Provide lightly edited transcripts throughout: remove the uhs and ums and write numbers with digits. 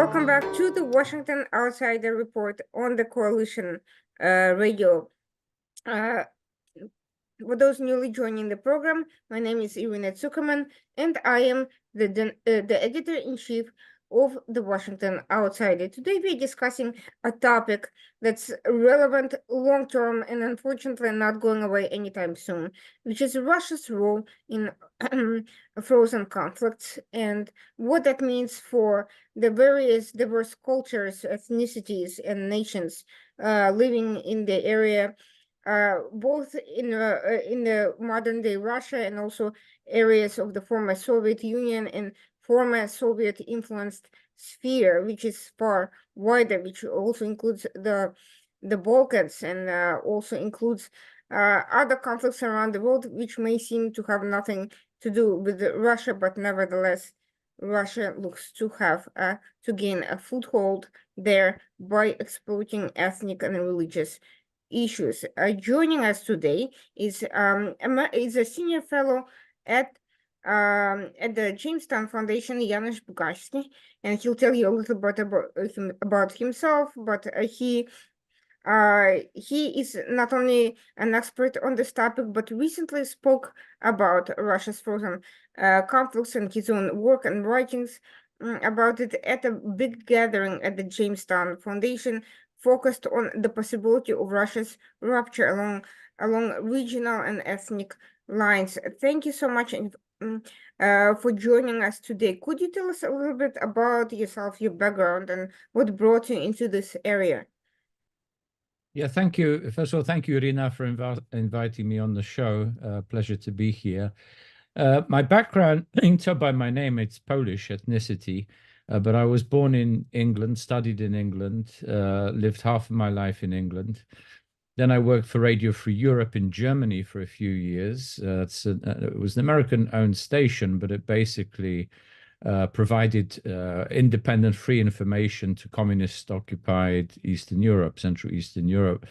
Welcome back to the Washington Outsider Report on the Coalition Radio. For those newly joining the program, my name is Irina Zuckerman, and I am the editor-in-chief of the Washington Outsider. Today we are discussing a topic that's relevant long-term and unfortunately not going away anytime soon, which is Russia's role in frozen conflicts and what that means for the various diverse cultures, ethnicities, and nations living in the area, both in the modern day Russia and also areas of the former Soviet Union and former Soviet influenced sphere, which is far wider, which also includes the Balkans and also includes other conflicts around the world, which may seem to have nothing to do with Russia, but nevertheless, Russia looks to have to gain a foothold there by exploiting ethnic and religious issues. Joining us today is a senior fellow at the Jamestown Foundation, Janusz Bugajski, and he'll tell you a little bit about himself. But he is not only an expert on this topic, but recently spoke about Russia's frozen conflicts and his own work and writings about it at a big gathering at the Jamestown Foundation, focused on the possibility of Russia's rupture along regional and ethnic lines. Thank you so much for joining us today. Could you tell us a little bit about yourself, your background, and what brought you into this area? Yeah, thank you. First of all, thank you, Irina, for inviting me on the show. Pleasure to be here. My background, you can tell by my name, it's Polish ethnicity. But I was born in England, studied in England, lived half of my life in England. Then I worked for Radio Free Europe in Germany for a few years. It was an American-owned station, but it basically provided independent, free information to communist-occupied Eastern Europe, Central Eastern Europe.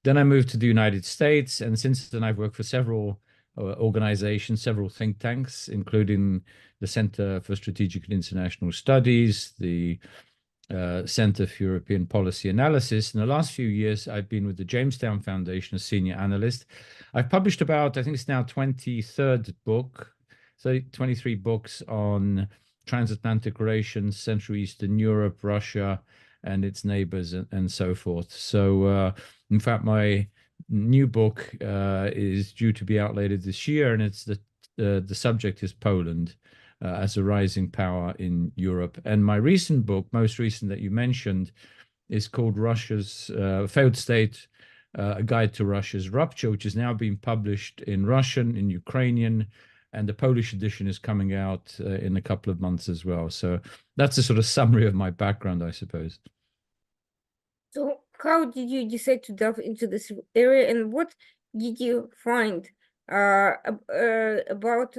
Then I moved to the United States, and since then I've worked for several organizations, several think tanks, including the Center for Strategic and International Studies, the Center for European Policy Analysis. In the last few years, I've been with the Jamestown Foundation as senior analyst. I've published about, I think it's now 23rd book, so 23 books on transatlantic relations, Central Eastern Europe, Russia, and its neighbors, and so forth. So, in fact, my new book is due to be out later this year, and it's the subject is Poland as a rising power in Europe. And my recent book, most recent that you mentioned, is called Russia's Failed State, A Guide to Russia's Rupture, which is now being published in Russian, in Ukrainian, and the Polish edition is coming out in a couple of months as well. So that's a sort of summary of my background, I suppose. So how did you decide to delve into this area, and what did you find about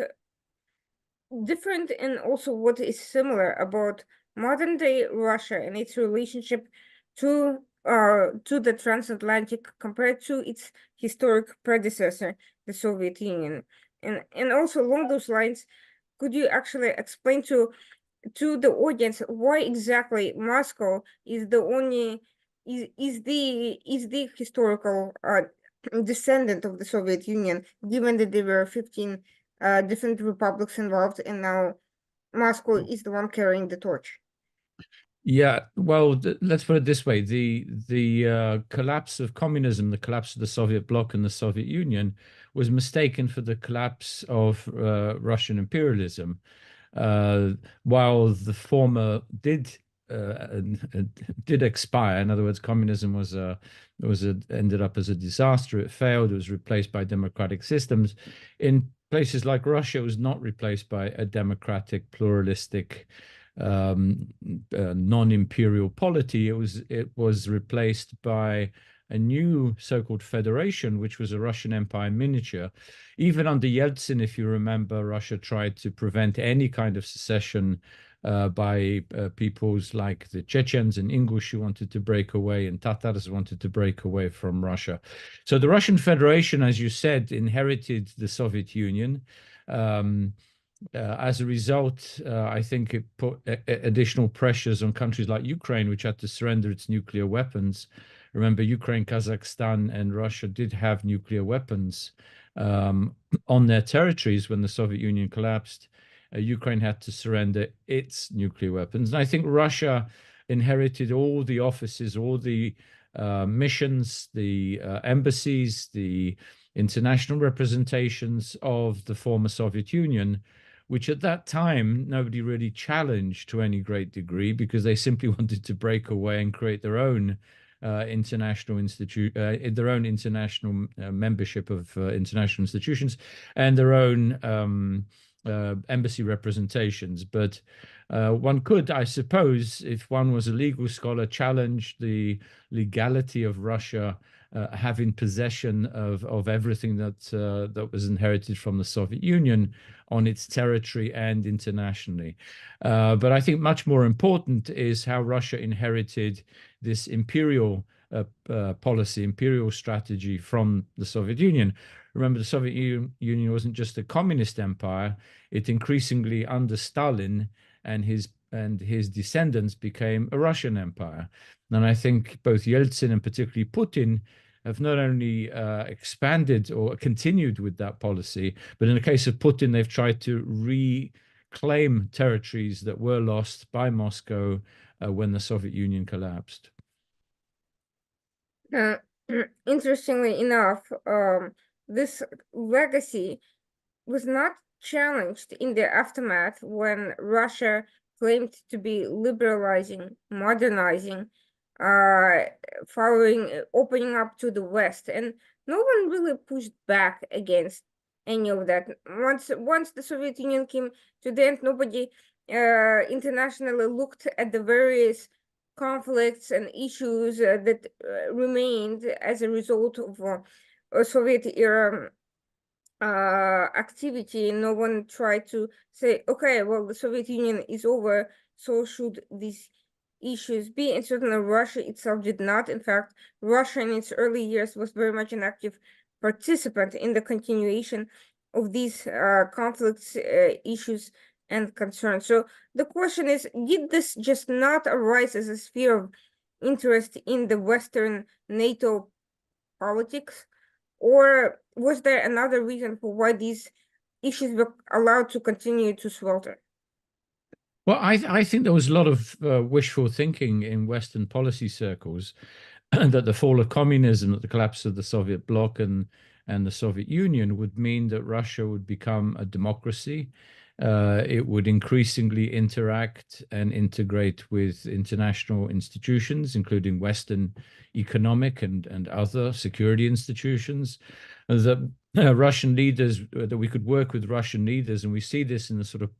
different and also what is similar about modern day Russia and its relationship to the transatlantic compared to its historic predecessor, the Soviet Union? And also along those lines, could you actually explain to the audience why exactly Moscow is the only is the historical descendant of the Soviet Union, given that there were 15 different republics involved, and now Moscow is the one carrying the torch? Yeah, well, let's put it this way: the collapse of communism, the collapse of the Soviet bloc and the Soviet Union, was mistaken for the collapse of Russian imperialism. While the former did expire, in other words, communism ended up as a disaster. It failed. It was replaced by democratic systems. In places like Russia, it was not replaced by a democratic, pluralistic, non-imperial polity. It was replaced by a new so-called federation, which was a Russian Empire miniature. Even under Yeltsin, if you remember, Russia tried to prevent any kind of secession by peoples like the Chechens and Ingush who wanted to break away, and Tatars wanted to break away from Russia. So the Russian Federation, as you said, inherited the Soviet Union. as a result, I think it put additional pressures on countries like Ukraine, which had to surrender its nuclear weapons. Remember, Ukraine, Kazakhstan, and Russia did have nuclear weapons on their territories when the Soviet Union collapsed. Ukraine had to surrender its nuclear weapons. And I think Russia inherited all the offices, all the missions, the embassies, the international representations of the former Soviet Union, which at that time nobody really challenged to any great degree because they simply wanted to break away and create their own international membership of international institutions and their own embassy representations. But one could, I suppose, if one was a legal scholar, challenge the legality of Russia having possession of everything that was inherited from the Soviet Union on its territory and internationally. But I think much more important is how Russia inherited this imperial policy, imperial strategy from the Soviet Union. Remember, the Soviet Union wasn't just a communist empire. It increasingly, under Stalin and his descendants, became a Russian empire. And I think both Yeltsin and particularly Putin have not only expanded or continued with that policy, but in the case of Putin, they've tried to reclaim territories that were lost by Moscow when the Soviet Union collapsed. Interestingly enough, this legacy was not challenged in the aftermath when Russia claimed to be liberalizing, modernizing, following, opening up to the West, and no one really pushed back against any of that. Once the Soviet Union came to the end, nobody internationally looked at the various conflicts and issues that remained as a result of Soviet era activity. No one tried to say, okay, well, the Soviet Union is over, so should these issues be. And certainly Russia itself did not. In fact, Russia in its early years was very much an active participant in the continuation of these conflicts, issues, and concerns. So the question is, did this just not arise as a sphere of interest in the Western NATO politics? Or was there another reason for why these issues were allowed to continue to swelter? Well, I think there was a lot of wishful thinking in Western policy circles that the fall of communism, that the collapse of the Soviet bloc and the Soviet Union would mean that Russia would become a democracy. It would increasingly interact and integrate with international institutions, including Western economic and other security institutions. That Russian leaders, that we could work with Russian leaders, and we see this in the sort of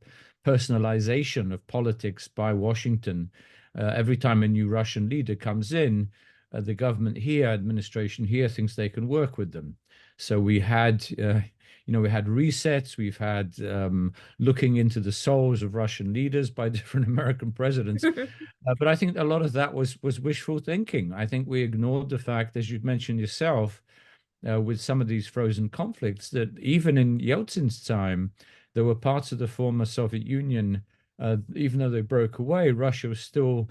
personalization of politics by Washington. Every time a new Russian leader comes in, the government here, administration here, thinks they can work with them. So we had we had resets, we've had looking into the souls of Russian leaders by different American presidents. But I think a lot of that was wishful thinking. I think we ignored the fact, as you've mentioned yourself, with some of these frozen conflicts, that even in Yeltsin's time, there were parts of the former Soviet Union, even though they broke away, Russia was still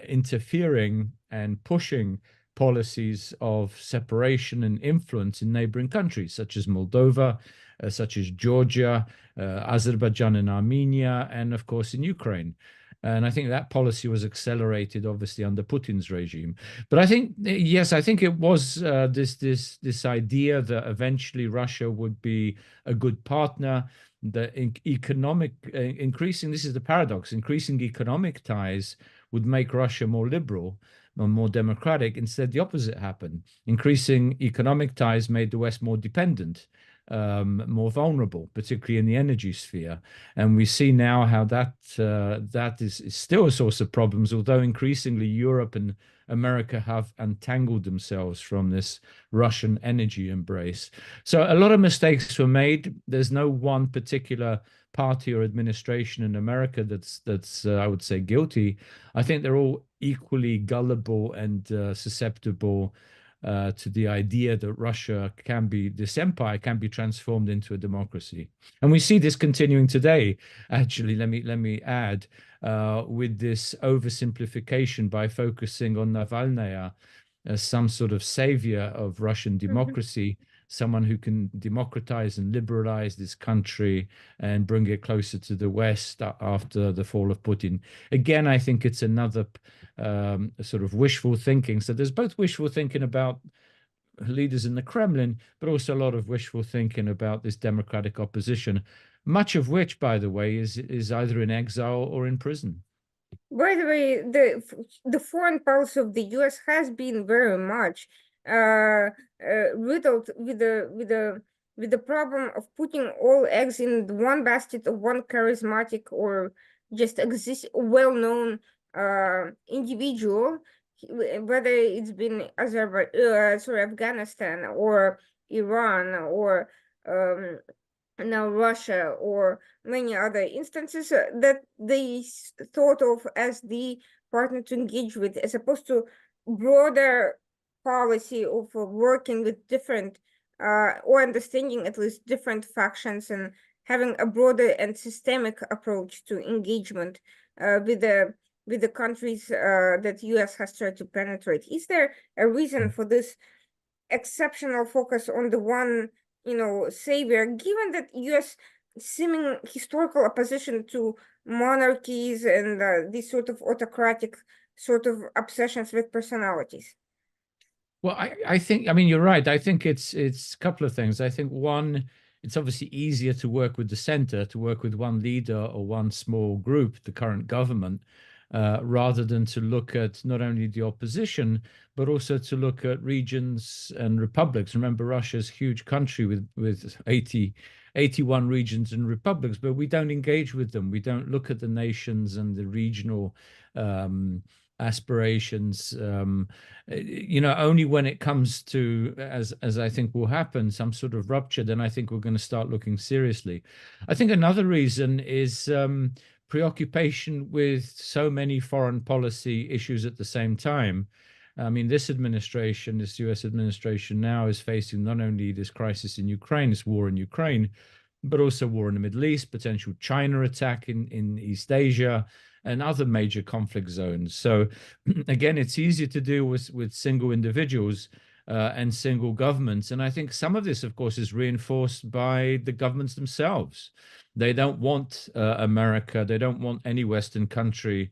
interfering and pushing policies of separation and influence in neighboring countries, such as Moldova, such as Georgia, Azerbaijan and Armenia, and of course in Ukraine. And I think that policy was accelerated, obviously, under Putin's regime. But I think, yes, I think it was this idea that eventually Russia would be a good partner, that increasing, this is the paradox, increasing economic ties would make Russia more liberal or more democratic. Instead, the opposite happened. Increasing economic ties made the West more dependent, more vulnerable, particularly in the energy sphere. And we see now how that is still a source of problems, although increasingly Europe and America have untangled themselves from this Russian energy embrace. So a lot of mistakes were made. There's no one particular party or administration in America that's I would say guilty. I think they're all equally gullible and susceptible to the idea that Russia can be, this empire can be transformed into a democracy. And we see this continuing today. Actually, let me add, with this oversimplification by focusing on Navalny as some sort of savior of Russian democracy, someone who can democratize and liberalize this country and bring it closer to the West after the fall of Putin. Again, I think it's another sort of wishful thinking. So there's both wishful thinking about leaders in the Kremlin, but also a lot of wishful thinking about this democratic opposition, much of which, by the way, is either in exile or in prison. By the way, the foreign policy of the U.S. has been very much riddled with the problem of putting all eggs in one basket of one charismatic or just well-known individual, whether it's been Afghanistan or Iran or now Russia or many other instances that they thought of as the partner to engage with, as opposed to broader policy of working with different or understanding at least different factions and having a broader and systemic approach to engagement with the countries that US has tried to penetrate. Is there a reason for this exceptional focus on the one, savior, given that US seeming historical opposition to monarchies and these sort of autocratic sort of obsessions with personalities? Well, I think, I mean, you're right. I think it's a couple of things. I think one, it's obviously easier to work with the center, to work with one leader or one small group, the current government, rather than to look at not only the opposition, but also to look at regions and republics. Remember, Russia's a huge country with 81 regions and republics, but we don't engage with them. We don't look at the nations and the regional aspirations, only when it comes to, as I think will happen, some sort of rupture, then I think we're going to start looking seriously. I think another reason is preoccupation with so many foreign policy issues at the same time. I mean, this US administration now is facing not only this crisis in Ukraine, this war in Ukraine, but also war in the Middle East, potential China attack in East Asia, and other major conflict zones. So again, it's easier to deal with single individuals and single governments. And I think some of this, of course, is reinforced by the governments themselves. They don't want America, they don't want any Western country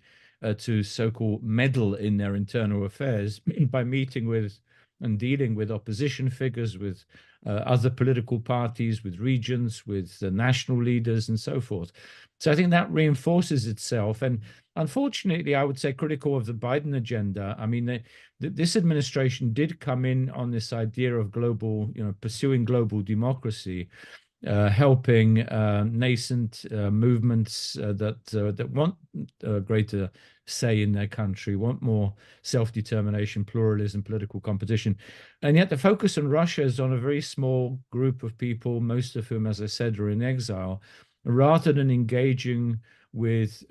to so-called meddle in their internal affairs by meeting with and dealing with opposition figures, with other political parties, with regions, with national leaders, and so forth. So I think that reinforces itself. And unfortunately, I would say critical of the Biden agenda. I mean, this administration did come in on this idea of global, pursuing global democracy, helping nascent movements that want a greater say in their country, want more self-determination, pluralism, political competition. And yet the focus on Russia is on a very small group of people, most of whom, as I said, are in exile, rather than engaging with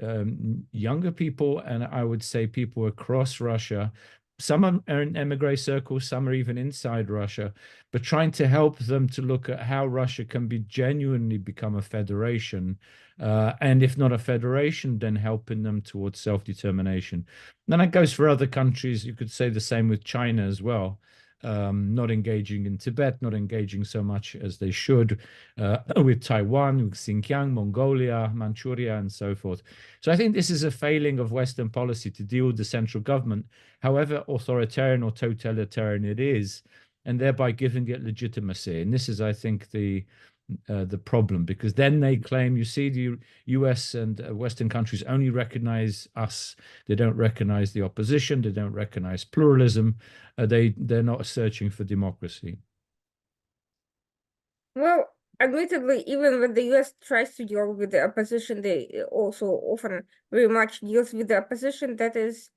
younger people, and I would say people across Russia. Some are in emigre circles, some are even inside Russia, but trying to help them to look at how Russia can be genuinely become a federation, and if not a federation, then helping them towards self-determination. Then it goes for other countries. You could say the same with China as well. Not engaging in Tibet, not engaging so much as they should with Taiwan, with Xinjiang, Mongolia, Manchuria, and so forth. So I think this is a failing of Western policy to deal with the central government, however authoritarian or totalitarian it is, and thereby giving it legitimacy. And this is, I think, the problem, because then they claim, you see, the US and Western countries only recognize us. They don't recognize the opposition. They don't recognize pluralism. They're not searching for democracy. Well, admittedly, even when the US tries to deal with the opposition, they also often very much deals with the opposition that is,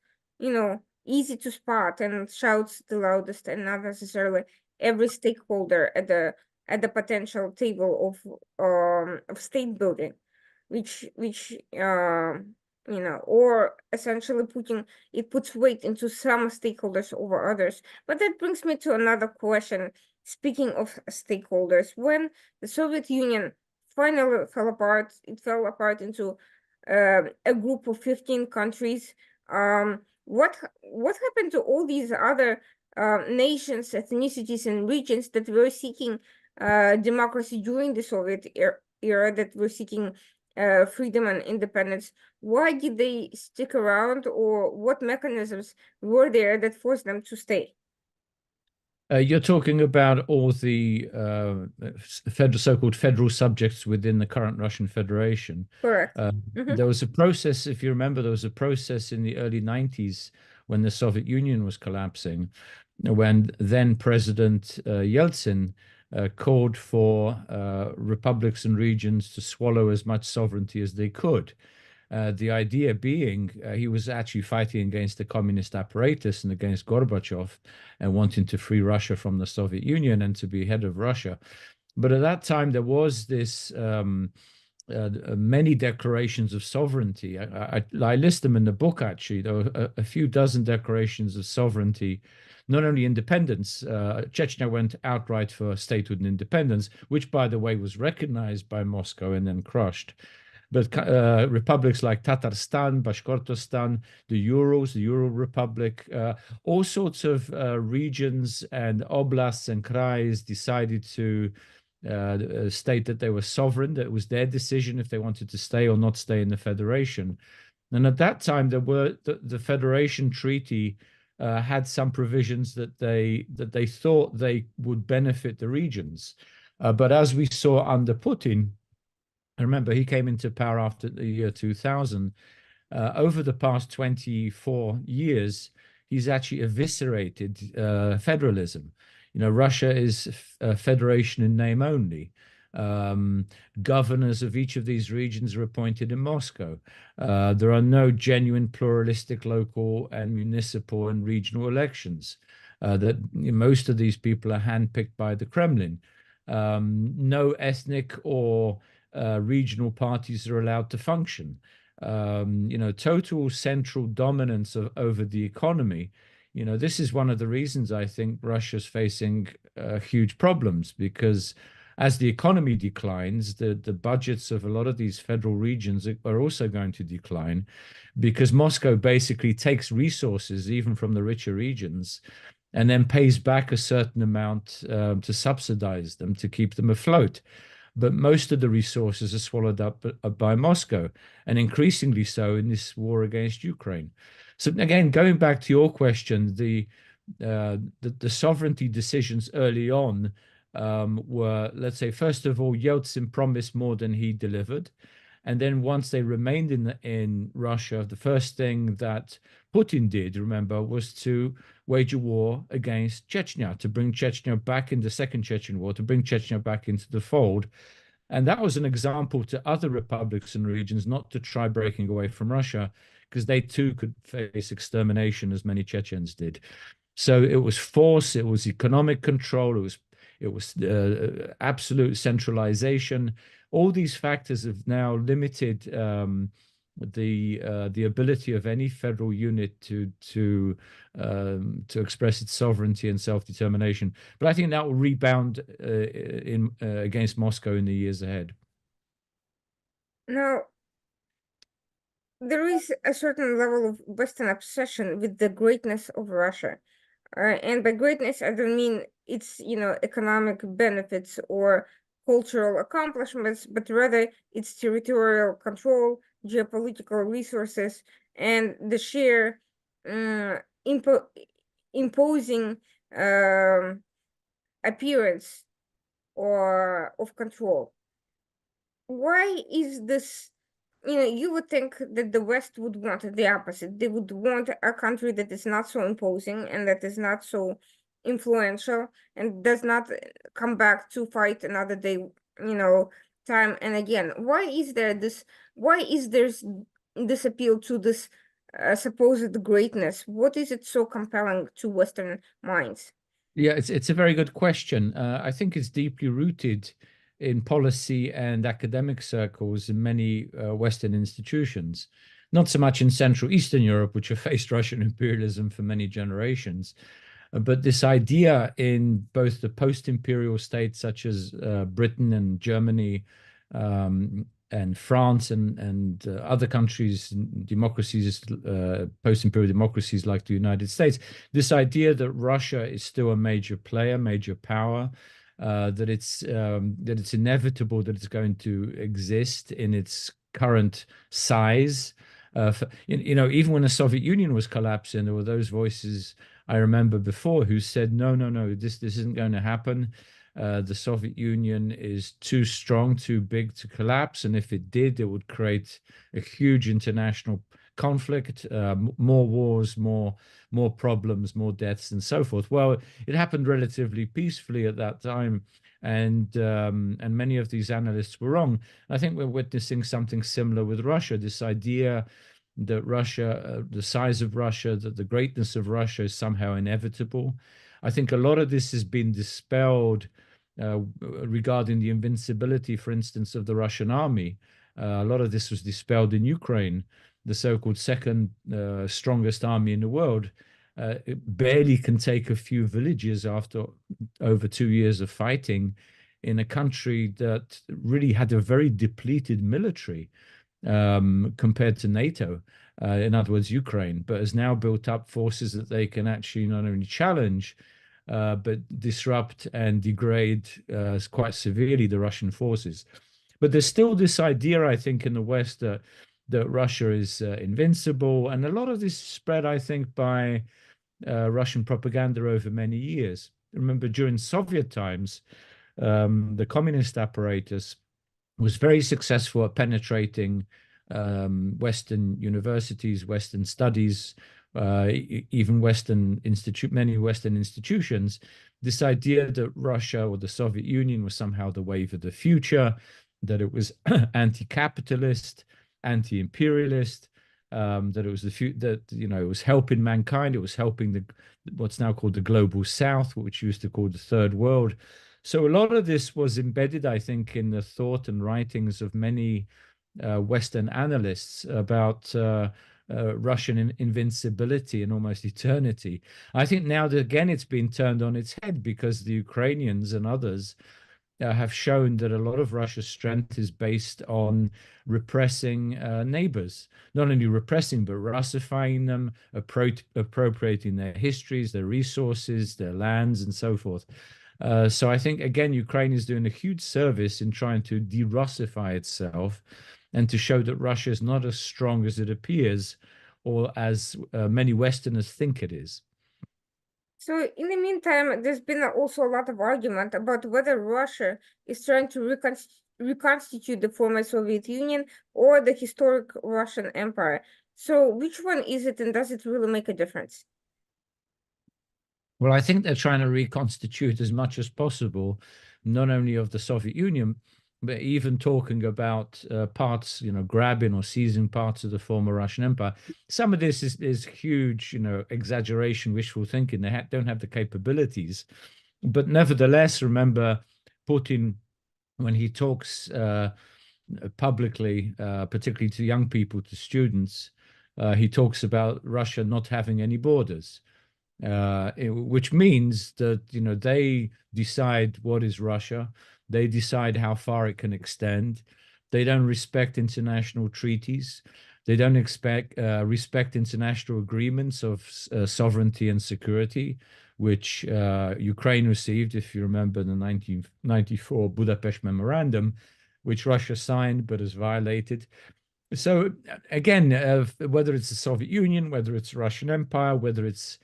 easy to spot and shouts the loudest, and not necessarily every stakeholder at the potential table of state building, which or essentially it puts weight into some stakeholders over others. But that brings me to another question. Speaking of stakeholders, when the Soviet Union finally fell apart, it fell apart into a group of 15 countries. What happened to all these other nations, ethnicities, and regions that were seeking democracy during the Soviet era, that were seeking freedom and independence? Why did they stick around, or what mechanisms were there that forced them to stay? You're talking about all the so-called federal subjects within the current Russian Federation. Correct. There was a process, if you remember, there was a process in the early 90s when the Soviet Union was collapsing, when then President Yeltsin called for republics and regions to swallow as much sovereignty as they could. The idea being he was actually fighting against the communist apparatus and against Gorbachev and wanting to free Russia from the Soviet Union and to be head of Russia. But at that time, there was this many declarations of sovereignty. I list them in the book, actually. There were a few dozen declarations of sovereignty, not only independence. Chechnya went outright for statehood and independence, which, by the way, was recognized by Moscow and then crushed. But republics like Tatarstan, Bashkortostan, the Urals, the Ural Republic, all sorts of regions and oblasts and krais decided to state that they were sovereign, that it was their decision if they wanted to stay or not stay in the federation. And at that time, there were the Federation Treaty had some provisions that they thought they would benefit the regions. But as we saw under Putin, and remember, he came into power after the year 2000. Over the past 24 years, he's actually eviscerated federalism. Russia is a federation in name only. Governors of each of these regions are appointed in Moscow. There are no genuine pluralistic local and municipal and regional elections. That most of these people are handpicked by the Kremlin. No ethnic or regional parties are allowed to function. Total central dominance over the economy. This is one of the reasons I think Russia's facing huge problems, because as the economy declines, the budgets of a lot of these federal regions are also going to decline, because Moscow basically takes resources even from the richer regions and then pays back a certain amount to subsidize them, to keep them afloat. But most of the resources are swallowed up by Moscow, and increasingly so in this war against Ukraine. So again, going back to your question, the sovereignty decisions early on were, let's say, first of all, Yeltsin promised more than he delivered. And then once they remained in Russia, the first thing that Putin did, remember, was to wage a war against Chechnya, to bring Chechnya back in the Second Chechen War, to bring Chechnya back into the fold. And that was an example to other republics and regions not to try breaking away from Russia, because they too could face extermination as many Chechens did. So it was force, it was economic control, it was absolute centralization. All these factors have now limited the ability of any federal unit to express its sovereignty and self-determination. But I think that will rebound against Moscow in the years ahead. Now, there is a certain level of Western obsession with the greatness of Russia. And by greatness, I don't mean its, economic benefits or cultural accomplishments, but rather its territorial control, geopolitical resources, and the sheer imposing appearance of control. Why is this? You would think that the West would want the opposite. They would want a country that is not so imposing and that is not so influential and does not come back to fight another day, time and again. Why is there this appeal to this supposed greatness? What is it so compelling to Western minds? Yeah, it's a very good question. I think it's deeply rooted in policy and academic circles in many Western institutions. not so much in Central Eastern Europe, which have faced Russian imperialism for many generations, but this idea in both the post-imperial states such as Britain and Germany, and France and other countries, democracies, post-imperial democracies like the United States, this idea that Russia is still a major player, major power, that it's inevitable that it's going to exist in its current size. Even when the Soviet Union was collapsing, there were those voices I remember before who said, no, no, no, this isn't going to happen. The Soviet Union is too strong, too big to collapse. And if it did, it would create a huge international conflict, more wars, more problems, more deaths, and so forth. Well, it happened relatively peacefully at that time. And many of these analysts were wrong. I think we're witnessing something similar with Russia, this idea that Russia, the size of Russia, that the greatness of Russia is somehow inevitable. I think a lot of this has been dispelled regarding the invincibility, for instance, of the Russian army. A lot of this was dispelled in Ukraine, the so-called second strongest army in the world. It barely can take a few villages after over 2 years of fighting in a country that really had a very depleted military compared to NATO. In other words, Ukraine, but has now built up forces that they can actually not only challenge, but disrupt and degrade quite severely the Russian forces. But there's still this idea, I think, in the West that Russia is invincible. And a lot of this spread, I think, by Russian propaganda over many years. Remember, during Soviet times, the communist apparatus was very successful at penetrating Western universities, Western studies, even many Western institutions. This idea that Russia or the Soviet Union was somehow the wave of the future, that it was anti-capitalist, anti-imperialist, that it was it was helping mankind, it was helping what's now called the global South, which used to call the Third World. So a lot of this was embedded, I think, in the thought and writings of many Western analysts about Russian invincibility and almost eternity. I think now that again it's been turned on its head because the Ukrainians and others have shown that a lot of Russia's strength is based on repressing neighbors, not only repressing, but Russifying them, appropriating their histories, their resources, their lands, and so forth. So I think, again, Ukraine is doing a huge service in trying to de-Russify itself and to show that Russia is not as strong as it appears or as many Westerners think it is. So in the meantime, there's been also a lot of argument about whether Russia is trying to reconstitute the former Soviet Union or the historic Russian Empire. So which one is it, and does it really make a difference? Well, I think they're trying to reconstitute as much as possible, not only of the Soviet Union, but even talking about parts, grabbing or seizing parts of the former Russian Empire. Some of this is huge, exaggeration, wishful thinking. They don't have the capabilities. But nevertheless, remember Putin, when he talks publicly, particularly to young people, to students, he talks about Russia not having any borders. Which means that they decide what is Russia. They decide how far it can extend. They don't respect international treaties. They don't respect international agreements of sovereignty and security, which Ukraine received, if you remember, the 1994 Budapest Memorandum, which Russia signed but has violated. So again, whether it's the Soviet Union, whether it's Russian Empire, whether it's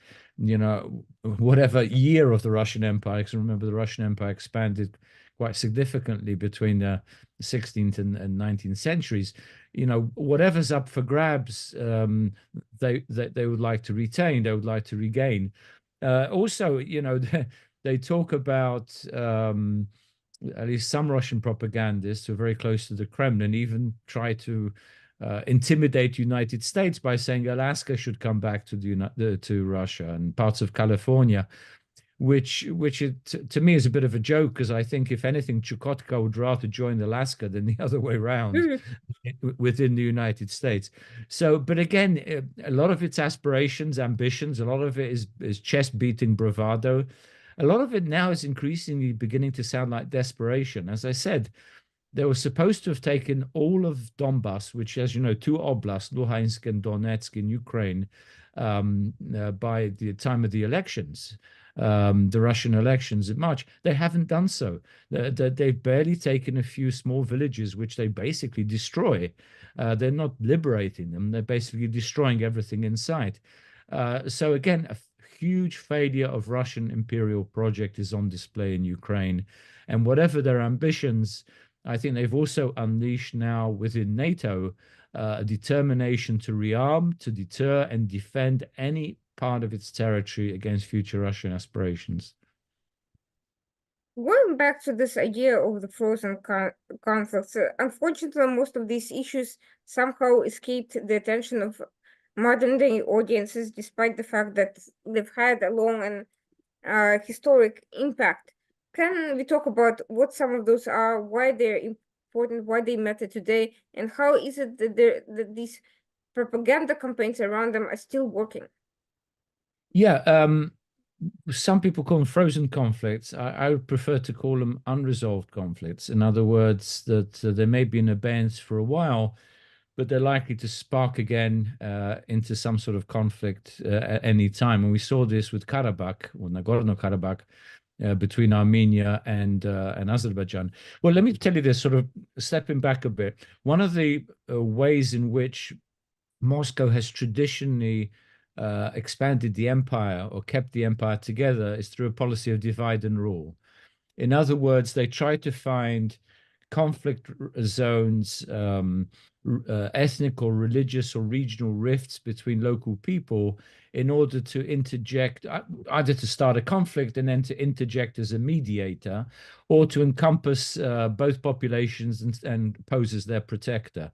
whatever year of the Russian Empire, because remember the Russian Empire expanded quite significantly between the 16th and 19th centuries. Whatever's up for grabs, they would like to retain, they would like to regain. Also, they talk about at least some Russian propagandists who are very close to the Kremlin even try to intimidate United States by saying Alaska should come back to Russia and parts of California. which to me is a bit of a joke, because I think if anything, Chukotka would rather join Alaska than the other way around within the United States. So, but again, a lot of its aspirations, ambitions, a lot of it is chest beating bravado. A lot of it now is increasingly beginning to sound like desperation. As I said, they were supposed to have taken all of Donbass, which, as you know, two oblasts, Luhansk and Donetsk in Ukraine, by the time of the elections, the Russian elections in March. They haven't done so. They've barely taken a few small villages, which they basically destroy. They're not liberating them. They're basically destroying everything in sight. So again, a huge failure of Russian imperial project is on display in Ukraine. And whatever their ambitions, I think they've also unleashed now within NATO a determination to rearm, to deter and defend any part of its territory against future Russian aspirations. Going back to this idea of the frozen conflicts, unfortunately, most of these issues somehow escaped the attention of modern-day audiences, despite the fact that they've had a long and historic impact. Can we talk about what some of those are, why they're important, why they matter today, and how is it that these propaganda campaigns around them are still working? Yeah, some people call them frozen conflicts. I would prefer to call them unresolved conflicts. In other words, that they may be in abeyance for a while, but they're likely to spark again into some sort of conflict at any time. And we saw this with Karabakh, or Nagorno-Karabakh, between Armenia and Azerbaijan. Well, let me tell you this, sort of stepping back a bit. One of the ways in which Moscow has traditionally expanded the empire or kept the empire together is through a policy of divide and rule. In other words, they try to find conflict zones, ethnic or religious or regional rifts between local people in order to interject, either to start a conflict and then to interject as a mediator, or to encompass both populations and pose as their protector.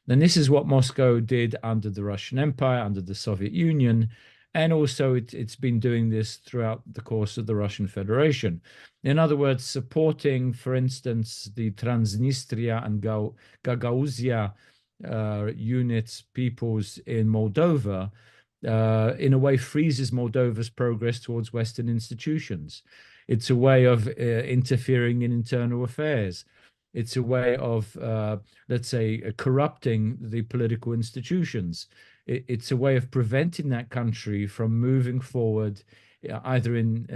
And this is what Moscow did under the Russian Empire, under the Soviet Union, and also it's been doing this throughout the course of the Russian Federation. In other words, supporting, for instance, the Transnistria and Gagauzia units, peoples in Moldova, in a way freezes Moldova's progress towards Western institutions. It's a way of interfering in internal affairs. It's a way of, let's say, corrupting the political institutions. It's a way of preventing that country from moving forward, either in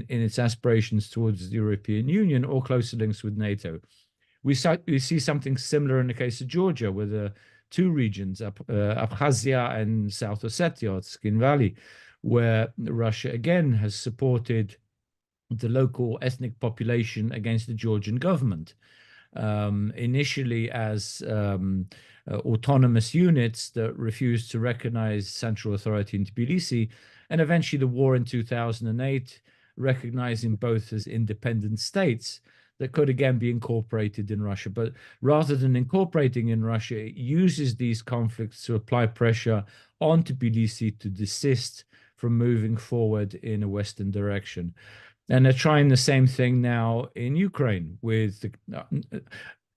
its aspirations towards the European Union or closer links with NATO. We see something similar in the case of Georgia, with the two regions, Abkhazia and South Ossetia, Skin Valley, where Russia again has supported the local ethnic population against the Georgian government. Initially as autonomous units that refused to recognize central authority in Tbilisi, and eventually the war in 2008, recognizing both as independent states that could again be incorporated in Russia. But rather than incorporating in Russia, it uses these conflicts to apply pressure on Tbilisi to desist from moving forward in a Western direction. And they're trying the same thing now in Ukraine with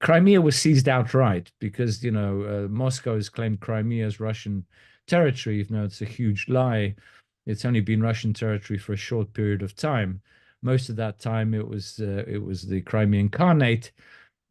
Crimea was seized outright because, Moscow has claimed Crimea as Russian territory, even though it's a huge lie. It's only been Russian territory for a short period of time. Most of that time it was the Crimean Khanate.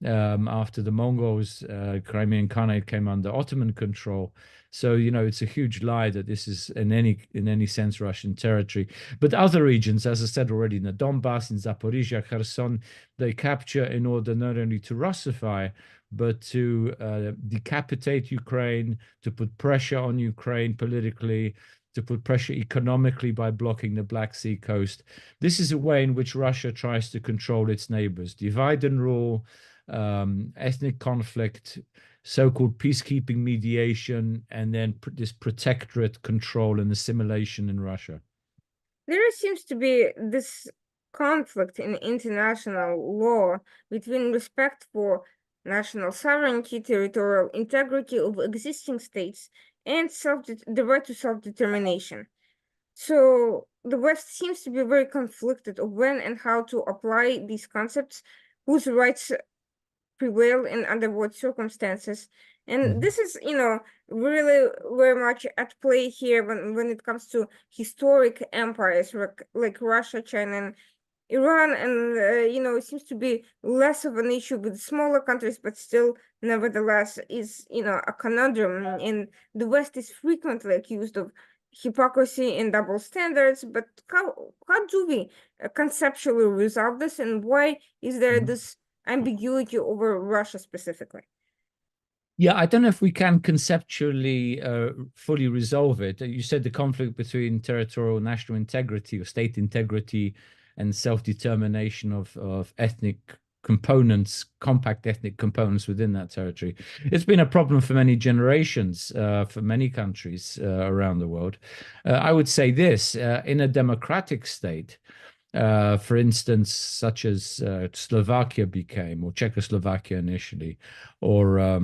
After the Mongols, Crimean Khanate came under Ottoman control. So, it's a huge lie that this is in any sense Russian territory. But other regions, as I said already, in the Donbass, in Zaporizhia, Kherson, they capture in order not only to Russify, but to decapitate Ukraine, to put pressure on Ukraine politically, to put pressure economically by blocking the Black Sea coast. This is a way in which Russia tries to control its neighbors, divide and rule, ethnic conflict, so-called peacekeeping mediation, and then this protectorate control and assimilation in Russia. There seems to be this conflict in international law between respect for national sovereignty, territorial integrity of existing states, and the right to self-determination. So the West seems to be very conflicted of when and how to apply these concepts, whose rights prevail and under what circumstances. And this is, really very much at play here when it comes to historic empires like Russia, China, and Iran. And, it seems to be less of an issue with smaller countries, but still, nevertheless, is, a conundrum. And the West is frequently accused of hypocrisy and double standards. But how do we conceptually resolve this, and why is there this ambiguity over Russia specifically? Yeah, I don't know if we can conceptually fully resolve it. You said the conflict between territorial national integrity or state integrity and self-determination of ethnic components, compact ethnic components within that territory. It's been a problem for many generations, for many countries around the world. I would say this, in a democratic state, for instance, such as Slovakia became, or Czechoslovakia initially, or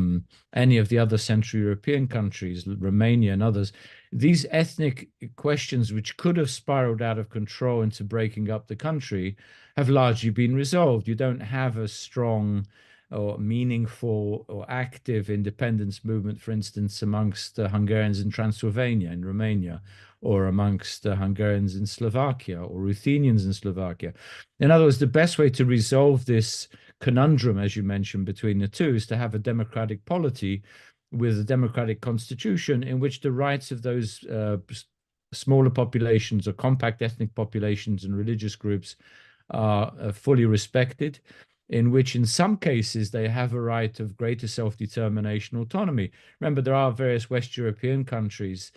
any of the other Central European countries, Romania and others, these ethnic questions, which could have spiraled out of control into breaking up the country, have largely been resolved. You don't have a strong or meaningful or active independence movement, for instance, amongst the Hungarians in Transylvania, in Romania, or amongst the Hungarians in Slovakia, or Ruthenians in Slovakia. In other words, the best way to resolve this conundrum, as you mentioned, between the two is to have a democratic polity with a democratic constitution in which the rights of those smaller populations or compact ethnic populations and religious groups are fully respected, in which in some cases they have a right of greater self-determination, autonomy. Remember, there are various West European countries,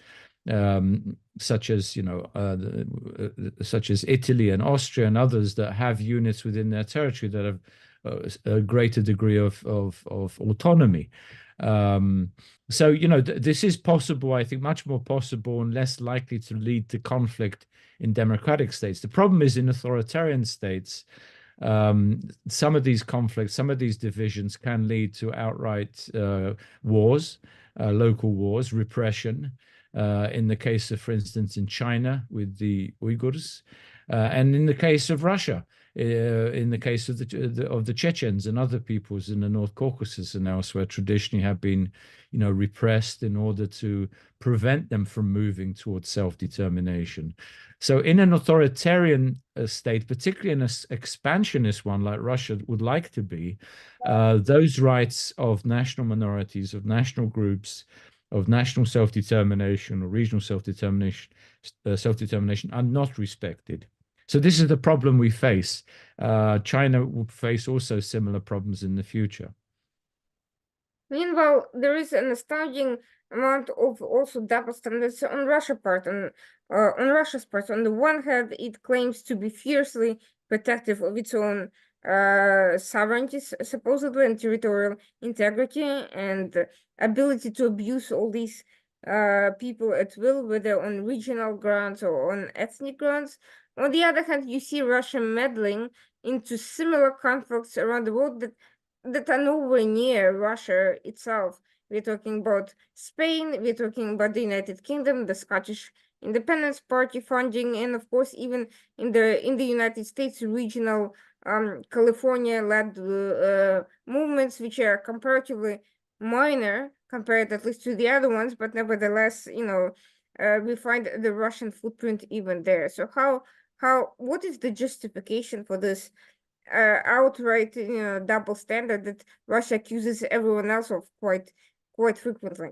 such as such as Italy and Austria and others, that have units within their territory that have a greater degree of autonomy. So this is possible, I think, much more possible and less likely to lead to conflict in democratic states. The problem is in authoritarian states, some of these conflicts, some of these divisions can lead to outright wars, local wars, repression. In the case of, for instance, in China with the Uyghurs, and in the case of Russia, in the case of the Chechens and other peoples in the North Caucasus and elsewhere, traditionally have been, repressed in order to prevent them from moving towards self-determination. So in an authoritarian state, particularly in an expansionist one like Russia would like to be, those rights of national minorities, of national groups, of national self-determination or regional self-determination are not respected. So this is the problem we face. China will face also similar problems in the future. Meanwhile, there is an astounding amount of also double standards on Russia's part. On Russia's part, on the one hand, it claims to be fiercely protective of its own sovereignty, supposedly, and territorial integrity, and ability to abuse all these people at will, whether on regional grounds or on ethnic grounds. On the other hand, you see Russia meddling into similar conflicts around the world that are nowhere near Russia itself. We're talking about Spain, we're talking about the United Kingdom, the Scottish Independence Party funding, and of course, even in the United States, regional California-led movements, which are comparatively minor compared at least to the other ones, but nevertheless, we find the Russian footprint even there. So what is the justification for this outright, double standard that Russia accuses everyone else of quite frequently?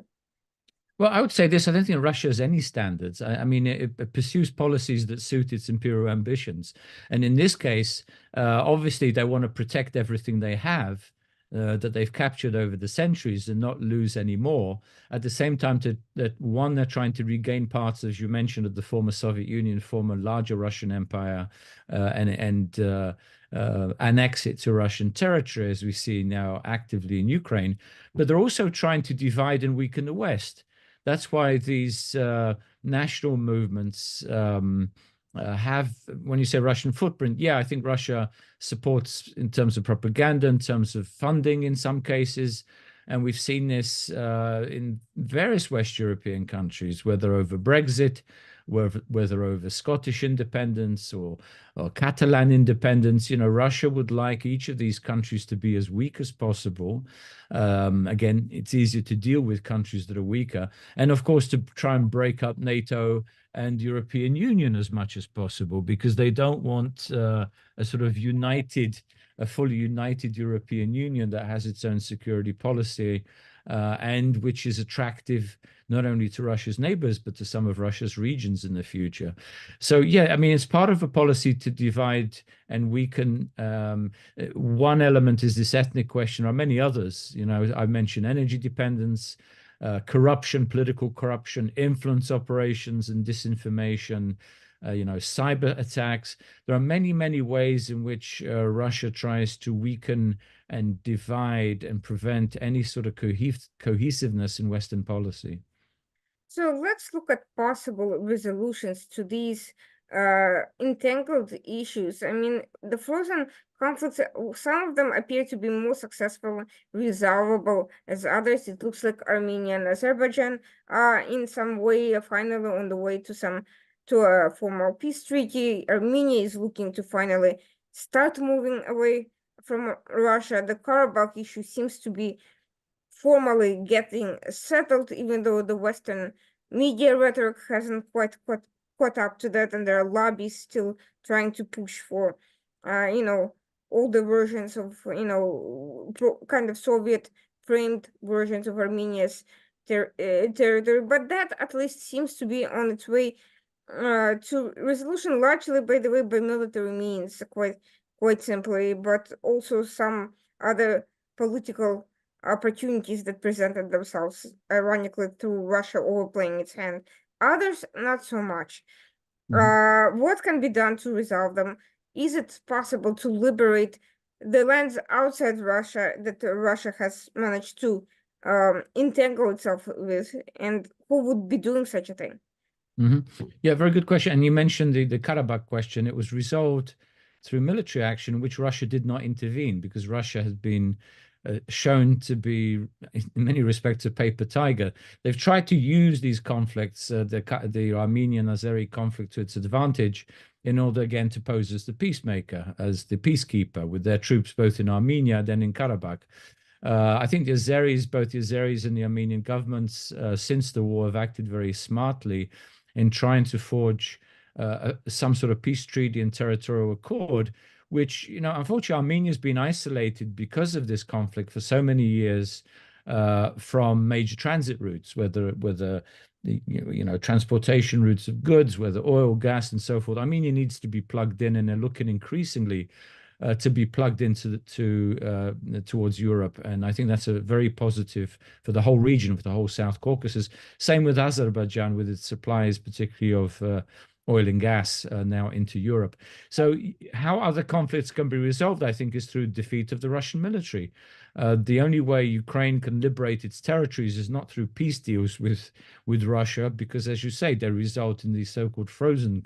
Well, I would say this: I don't think Russia has any standards. I mean, it pursues policies that suit its imperial ambitions, and in this case, obviously, they want to protect everything they have. That they've captured over the centuries and not lose any more. At the same time, they're trying to regain parts, as you mentioned, of the former Soviet Union, former larger Russian Empire, and annex it to Russian territory, as we see now actively in Ukraine. But they're also trying to divide and weaken the West. That's why these national movements have, when you say Russian footprint, yeah, I think Russia supports in terms of propaganda, in terms of funding in some cases. And we've seen this in various West European countries, whether over Brexit whether over Scottish independence or Catalan independence. Russia would like each of these countries to be as weak as possible. Again, it's easier to deal with countries that are weaker. And of course, to try and break up NATO and European Union as much as possible, because they don't want a sort of a fully united European Union that has its own security policy and which is attractive not only to Russia's neighbors, but to some of Russia's regions in the future. So, yeah, I mean, it's part of a policy to divide and weaken. One element is this ethnic question. There are many others. I mentioned energy dependence, corruption, political corruption, influence operations and disinformation, cyber attacks. There are many, many ways in which Russia tries to weaken and divide and prevent any sort of cohesiveness in Western policy. So let's look at possible resolutions to these entangled issues. I mean, the frozen conflicts, some of them appear to be more successful, resolvable as others. It looks like Armenia and Azerbaijan are in some way finally on the way to a formal peace treaty. Armenia is looking to finally start moving away from Russia. The Karabakh issue seems to be formally getting settled, even though the Western media rhetoric hasn't quite caught up to that, and there are lobbies still trying to push for, all the versions of, kind of Soviet-framed versions of Armenia's territory. But that at least seems to be on its way to resolution, largely, by the way, by military means, quite simply, but also some other political opportunities that presented themselves, ironically, through Russia overplaying its hand. Others, not so much. What can be done to resolve them? Is it possible to liberate the lands outside Russia that Russia has managed to entangle itself with? And who would be doing such a thing? Yeah, very good question. And you mentioned the Karabakh question. It was resolved through military action in which Russia did not intervene, because Russia has been shown to be, in many respects, a paper tiger. They've tried to use these conflicts, the Armenian-Azeri conflict, to its advantage in order, again, to pose as the peacemaker, as the peacekeeper, with their troops both in Armenia, then in Karabakh. I think both the Azeris and the Armenian governments, since the war, have acted very smartly in trying to forge some sort of peace treaty and territorial accord, which, unfortunately, Armenia's been isolated because of this conflict for so many years from major transit routes, whether transportation routes of goods, whether oil, gas, and so forth. Armenia needs to be plugged in, and they're looking increasingly to be plugged into towards Europe. And I think that's a very positive for the whole region, for the whole South Caucasus. Same with Azerbaijan, with its supplies, particularly of oil and gas now into Europe. So how other conflicts can be resolved, I think, is through defeat of the Russian military. The only way Ukraine can liberate its territories is not through peace deals with Russia, because, as you say, they result in these so-called frozen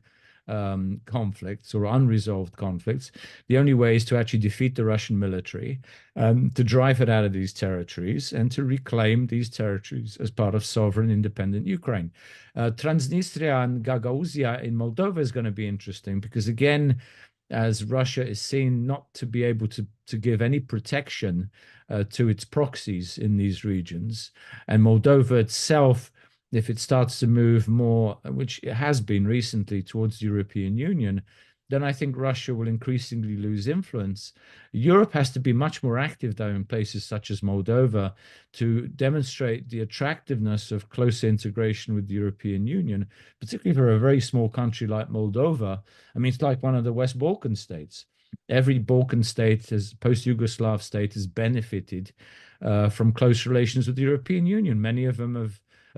conflicts or unresolved conflicts. The only way is to actually defeat the Russian military, to drive it out of these territories, and to reclaim these territories as part of sovereign, independent Ukraine. Transnistria and Gagauzia in Moldova is going to be interesting, because, again, as Russia is seen not to be able to give any protection to its proxies in these regions, and Moldova itself, if it starts to move more, which it has been recently, towards the European Union, then I think Russia will increasingly lose influence. Europe has to be much more active, though, in places such as Moldova, to demonstrate the attractiveness of closer integration with the European Union, particularly for a very small country like Moldova. I mean, it's like one of the West Balkan states. Every Balkan state, as post-Yugoslav state, has benefited from close relations with the European Union.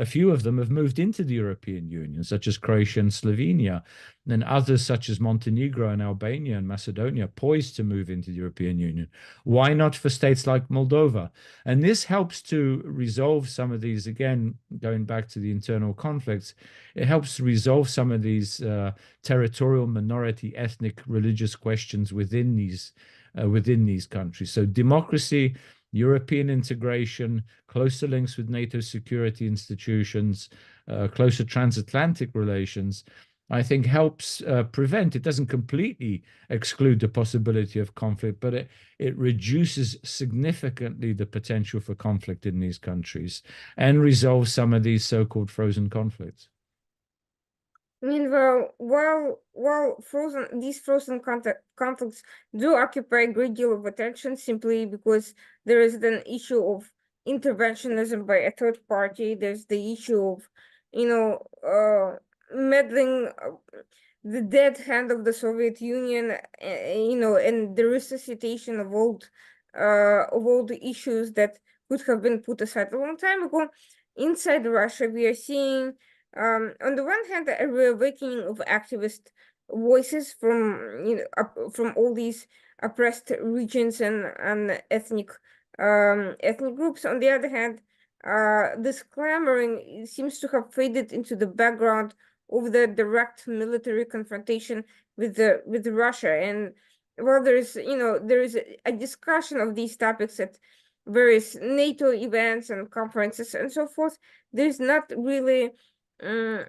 A few of them have moved into the European Union, such as Croatia and Slovenia, and others such as Montenegro and Albania and Macedonia, poised to move into the European Union. Why not for states like Moldova? And this helps to resolve some of these, again, going back to the internal conflicts, it helps to resolve some of these territorial, minority, ethnic, religious questions within these countries. So democracy European integration, closer links with NATO security institutions, closer transatlantic relations, I think helps prevent, it doesn't completely exclude the possibility of conflict, but it reduces significantly the potential for conflict in these countries and resolves some of these so-called frozen conflicts. Meanwhile, while these frozen conflicts do occupy a great deal of attention simply because there is an issue of interventionism by a third party. There's the issue of, meddling, the dead hand of the Soviet Union, and the resuscitation of old issues that could have been put aside a long time ago. Inside Russia, we are seeing, on the one hand, a reawakening of activist voices from all these oppressed regions and ethnic groups. On the other hand, this clamoring seems to have faded into the background of the direct military confrontation with Russia. And while there is a discussion of these topics at various NATO events and conferences and so forth, there's not really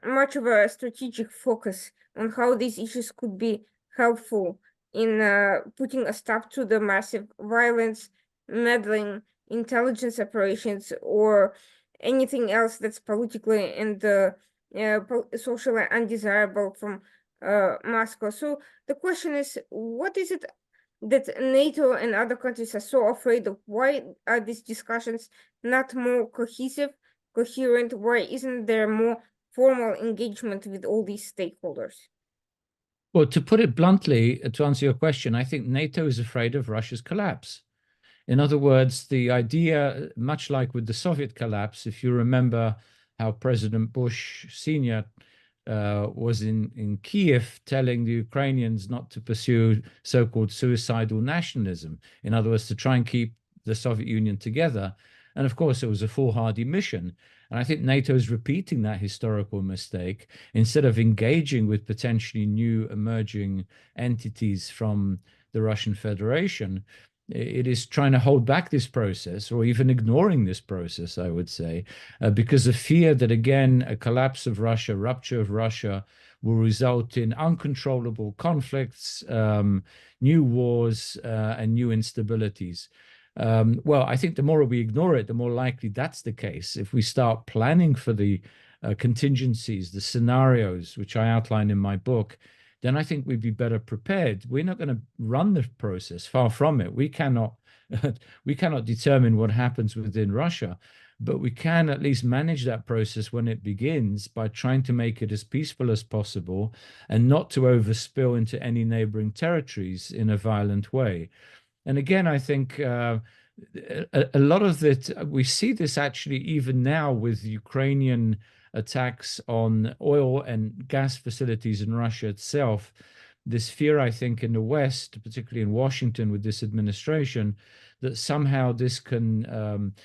much of a strategic focus on how these issues could be helpful in putting a stop to the massive violence, meddling, intelligence operations, or anything else that's politically and socially undesirable from Moscow. So the question is, what is it that NATO and other countries are so afraid of? Why are these discussions not more coherent? Why isn't there more formal engagement with all these stakeholders? Well, to put it bluntly, to answer your question, I think NATO is afraid of Russia's collapse. In other words, the idea, much like with the Soviet collapse, if you remember how President Bush Sr. Was in Kiev telling the Ukrainians not to pursue so-called suicidal nationalism. In other words, to try and keep the Soviet Union together. And of course, it was a foolhardy mission. And I think NATO is repeating that historical mistake. Instead of engaging with potentially new emerging entities from the Russian Federation, it is trying to hold back this process, or even ignoring this process, I would say, because of fear that, again, a collapse of Russia, rupture of Russia, will result in uncontrollable conflicts, new wars, and new instabilities. Well, I think the more we ignore it, the more likely that's the case. If we start planning for the contingencies, the scenarios, which I outline in my book, then I think we'd be better prepared. We're not going to run the process, far from it. We cannot determine what happens within Russia, but we can at least manage that process when it begins by trying to make it as peaceful as possible and not to overspill into any neighboring territories in a violent way. And again, I think a lot of it, we see this actually even now with Ukrainian attacks on oil and gas facilities in Russia itself. This fear, I think, in the West, particularly in Washington with this administration, that somehow this can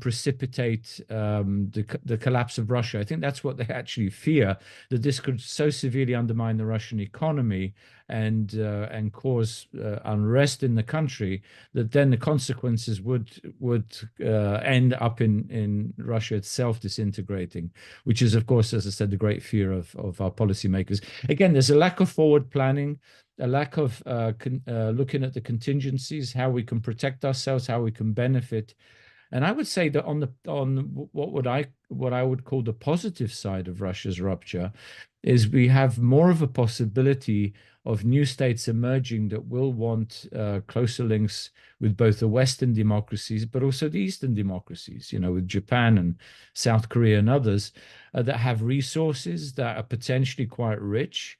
precipitate the collapse of Russia. I think that's what they actually fear, that this could so severely undermine the Russian economy and cause unrest in the country that then the consequences would end up in Russia itself disintegrating, which is, of course, as I said, the great fear of our policymakers. Again, there's a lack of forward planning, a lack of looking at the contingencies, how we can protect ourselves, how we can benefit. And I would say that on what I would call the positive side of Russia's rupture is we have more of a possibility of new states emerging that will want closer links with both the Western democracies, but also the Eastern democracies, with Japan and South Korea and others that have resources that are potentially quite rich,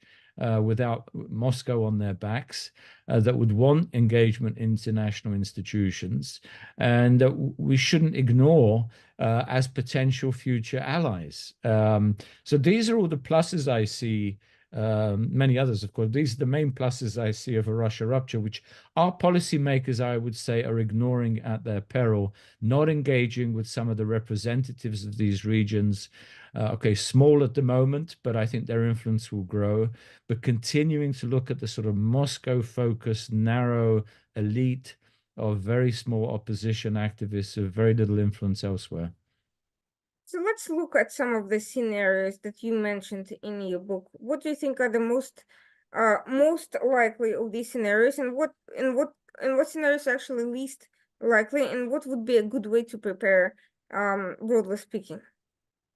without Moscow on their backs, that would want engagement in international institutions, and that we shouldn't ignore as potential future allies. So these are all the pluses I see. Many others, of course. These are the main pluses I see of a Russia rupture, which our policymakers, I would say, are ignoring at their peril, not engaging with some of the representatives of these regions. Okay, small at the moment, but I think their influence will grow. But continuing to look at the sort of Moscow-focused, narrow, elite of very small opposition activists of very little influence elsewhere. So let's look at some of the scenarios that you mentioned in your book. What do you think are the most likely of these scenarios, and what scenarios are actually least likely, and what would be a good way to prepare, broadly speaking?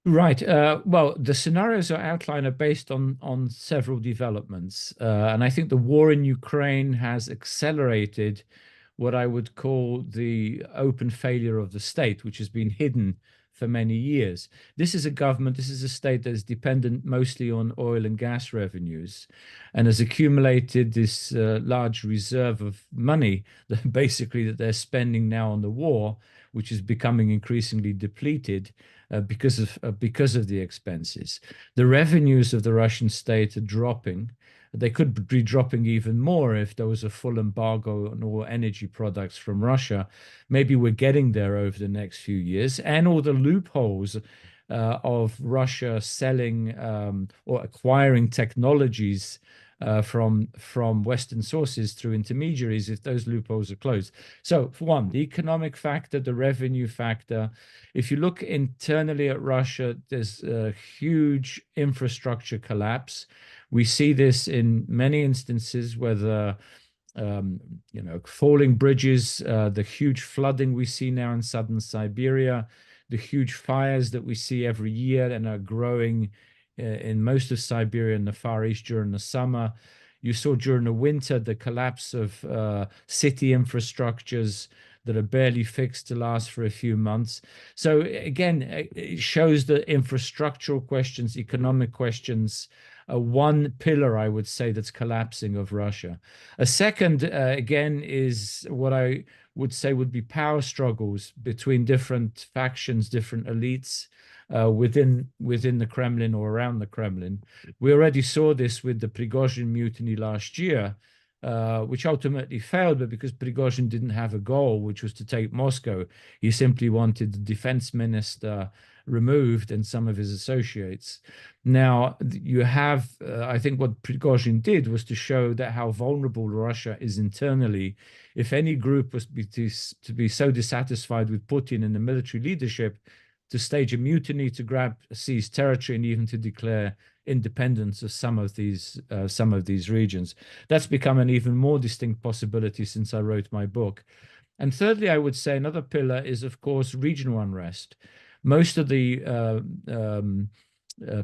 Right. Well, the scenarios are outlined are based on several developments, and I think the war in Ukraine has accelerated what I would call the open failure of the state, which has been hidden for many years. This is a government, this is a state that is dependent mostly on oil and gas revenues and has accumulated this large reserve of money that basically that they're spending now on the war, which is becoming increasingly depleted because of the expenses. The revenues of the Russian state are dropping. They could be dropping even more if there was a full embargo on all energy products from Russia. Maybe we're getting there over the next few years. And all the loopholes of Russia selling or acquiring technologies from Western sources through intermediaries, if those loopholes are closed. So, for one, the economic factor, the revenue factor. If you look internally at Russia, there's a huge infrastructure collapse. We see this in many instances, whether falling bridges, the huge flooding we see now in southern Siberia, the huge fires that we see every year and are growing in most of Siberia and the Far East during the summer. You saw during the winter the collapse of city infrastructures that are barely fixed to last for a few months. So again, it shows that infrastructural questions, economic questions, one pillar, I would say, that's collapsing of Russia. A second, again, is what I would say would be power struggles between different factions, different elites within the Kremlin or around the Kremlin. We already saw this with the Prigozhin mutiny last year, which ultimately failed, but because Prigozhin didn't have a goal, which was to take Moscow, he simply wanted the defense minister removed and some of his associates. Now, you have, I think what Prigozhin did was to show that how vulnerable Russia is internally. If any group was to be so dissatisfied with Putin and the military leadership, to stage a mutiny, to grab seized territory, and even to declare independence of some of these regions. That's become an even more distinct possibility since I wrote my book. And thirdly, I would say another pillar is, of course, regional unrest. Most of the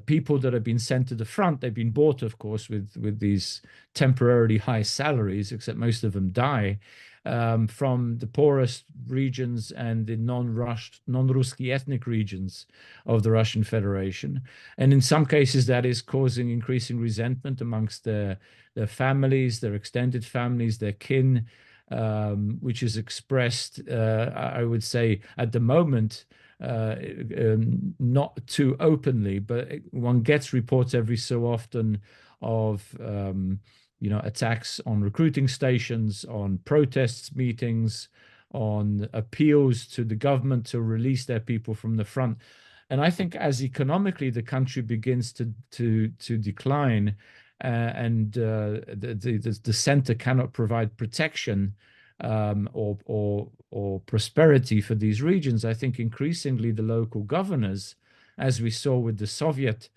people that have been sent to the front, they've been bought, of course, with these temporarily high salaries, except most of them die, from the poorest regions and the non-Ruski ethnic regions of the Russian Federation. And in some cases, that is causing increasing resentment amongst their families, their extended families, their kin, which is expressed, I would say, at the moment, not too openly, but one gets reports every so often of attacks on recruiting stations, on protests meetings, on appeals to the government to release their people from the front. And I think as economically the country begins to decline, and the center cannot provide protection or prosperity for these regions, I think increasingly the local governors, as we saw with the Soviet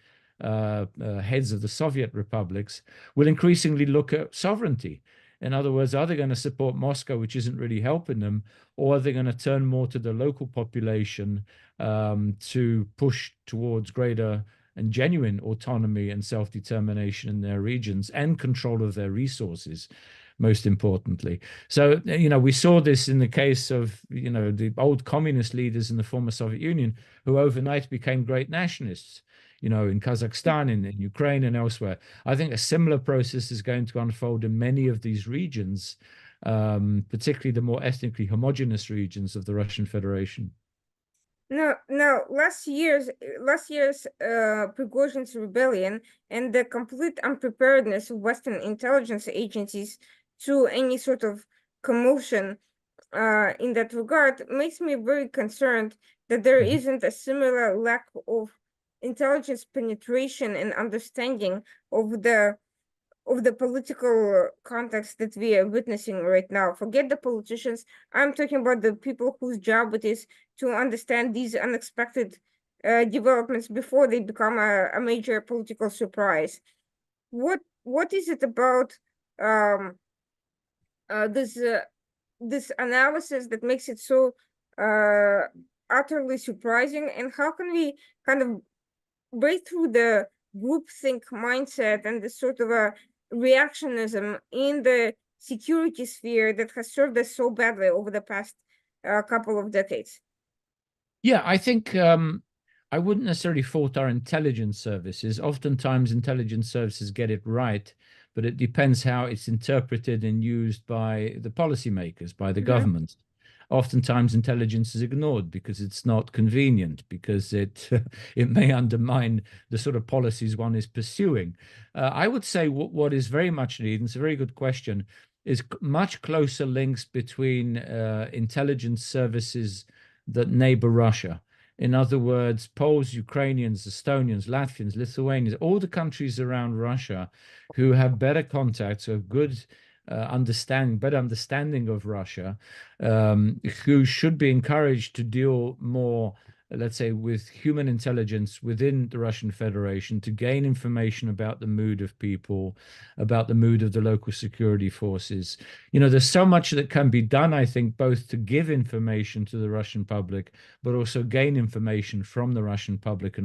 heads of the Soviet republics, will increasingly look at sovereignty. In other words, are they going to support Moscow, which isn't really helping them, or are they going to turn more to the local population to push towards greater and genuine autonomy and self-determination in their regions and control of their resources, most importantly? So, we saw this in the case of, the old communist leaders in the former Soviet Union who overnight became great nationalists, in Kazakhstan, in Ukraine and elsewhere. I think a similar process is going to unfold in many of these regions, particularly the more ethnically homogeneous regions of the Russian Federation. No, last year's Prigozhin's rebellion and the complete unpreparedness of Western intelligence agencies to any sort of commotion in that regard makes me very concerned that there isn't a similar lack of intelligence penetration and understanding of the of the political context that we are witnessing right now. Forget the politicians. I'm talking about the people whose job it is to understand these unexpected developments before they become a major political surprise. What is it about um, this analysis that makes it so utterly surprising, and how can we kind of break through the groupthink mindset and the sort of a reactionism in the security sphere that has served us so badly over the past couple of decades? Yeah, I think I wouldn't necessarily fault our intelligence services. Oftentimes, intelligence services get it right, but it depends how it's interpreted and used by the policymakers, by the Mm-hmm. government. Oftentimes, intelligence is ignored because it's not convenient, because it it may undermine the sort of policies one is pursuing. I would say what is very much needed, and it's a very good question, is much closer links between intelligence services that neighbor Russia. In other words, Poles, Ukrainians, Estonians, Latvians, Lithuanians, all the countries around Russia who have better contacts, a good better understanding of Russia, who should be encouraged to deal more, let's say, with human intelligence within the Russian Federation to gain information about the mood of people, about the mood of the local security forces. You know, there's so much that can be done, I think, both to give information to the Russian public, but also gain information from the Russian public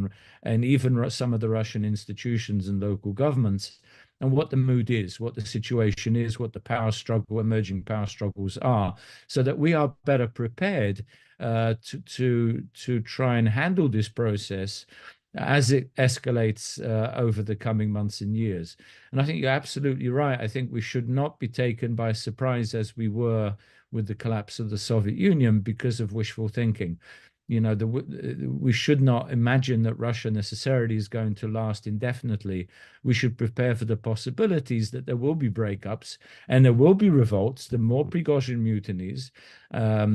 and even some of the Russian institutions and local governments, and what the mood is, what the situation is, what the emerging power struggles are, so that we are better prepared to try and handle this process as it escalates over the coming months and years. And I think you're absolutely right. I think we should not be taken by surprise as we were with the collapse of the Soviet Union because of wishful thinking. You know, we should not imagine that Russia necessarily is going to last indefinitely. We should prepare for the possibilities that there will be breakups and there will be revolts, the more Prigozhin mutinies,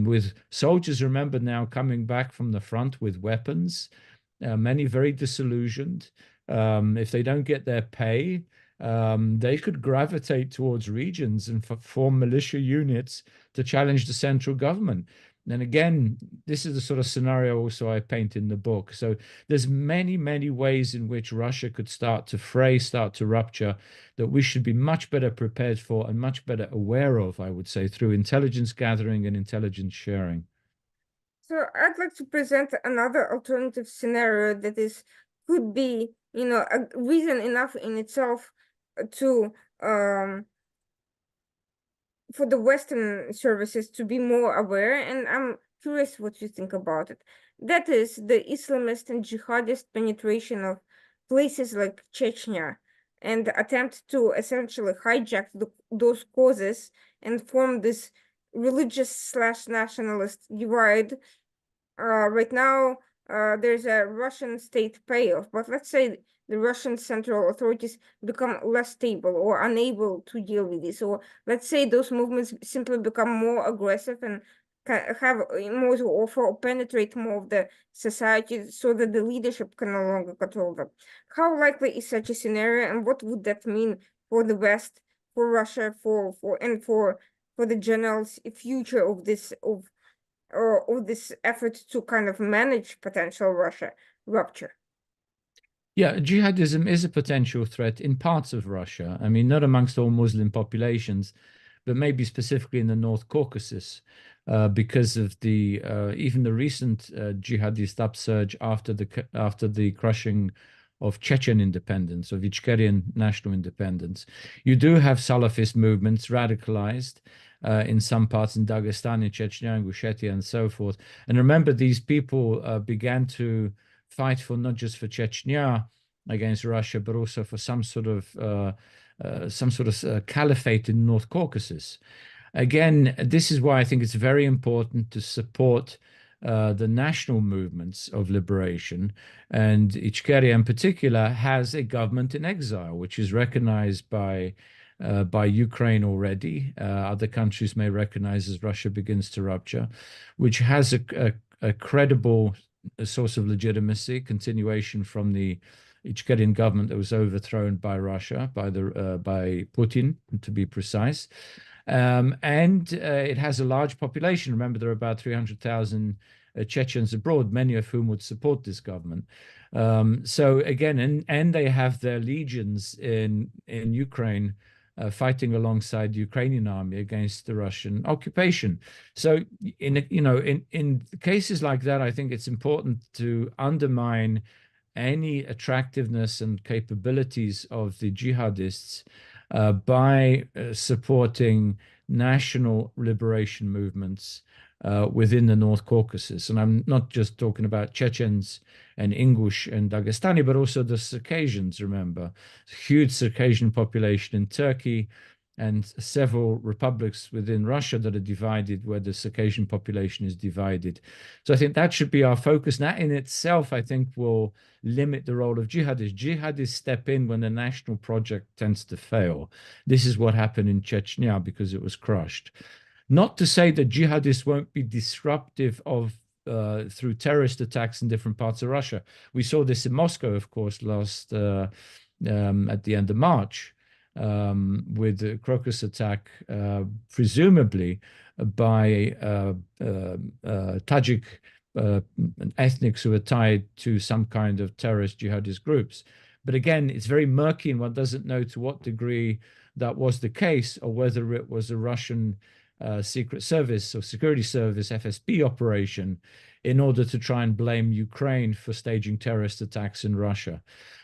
with soldiers, remember now, coming back from the front with weapons, many very disillusioned. If they don't get their pay, they could gravitate towards regions and form militia units to challenge the central government. And again, this is the sort of scenario also I paint in the book. So there's many, many ways in which Russia could start to fray, start to rupture, that we should be much better prepared for and much better aware of, I would say, through intelligence gathering and intelligence sharing. So I'd like to present another alternative scenario that could be, a reason enough in itself to for the Western services to be more aware, and I'm curious what you think about it. That is the Islamist and jihadist penetration of places like Chechnya and attempt to essentially hijack those causes and form this religious/nationalist divide. Right now, there's a Russian state payoff, but let's say the Russian central authorities become less stable or unable to deal with this, or let's say those movements simply become more aggressive and have more to offer or penetrate more of the society so that the leadership can no longer control them. How likely is such a scenario, and what would that mean for the West, for Russia, for the general future of this effort to kind of manage potential Russia rupture? Yeah, jihadism is a potential threat in parts of Russia. I mean, not amongst all Muslim populations, but maybe specifically in the North Caucasus, because of the even the recent jihadist upsurge after the crushing of Chechen independence, of Ichkerian national independence. You do have Salafist movements radicalized in some parts in Dagestan, in Chechnya, in Ingushetia, and so forth. And remember, these people began to fight for not just for Chechnya against Russia, but also for some sort of caliphate in North Caucasus. Again, this is why I think it's very important to support the national movements of liberation. And Ichkeria in particular has a government in exile, which is recognized by Ukraine already. Other countries may recognize as Russia begins to rupture, which has a credible source of legitimacy, continuation from the Ichkerian government that was overthrown by Russia, by Putin, to be precise. And it has a large population. Remember, there are about 300,000 Chechens abroad, many of whom would support this government. So again, and they have their legions in Ukraine, fighting alongside the Ukrainian army against the Russian occupation. So in cases like that, I think it's important to undermine any attractiveness and capabilities of the jihadists by supporting national liberation movements within the North Caucasus. And I'm not just talking about Chechens and Ingush and Dagestani, but also the Circassians, remember. Huge Circassian population in Turkey and several republics within Russia that are divided, where the Circassian population is divided. So I think that should be our focus. And that in itself, I think, will limit the role of jihadists. Jihadists step in when the national project tends to fail. This is what happened in Chechnya because it was crushed. Not to say that jihadists won't be disruptive through terrorist attacks in different parts of Russia. We saw this in Moscow, of course, last at the end of March, with the Crocus attack, presumably by Tajik ethnics who are tied to some kind of terrorist jihadist groups. But again, it's very murky, and one doesn't know to what degree that was the case, or whether it was a Russian Secret Service or Security Service, FSB operation, in order to try and blame Ukraine for staging terrorist attacks in Russia.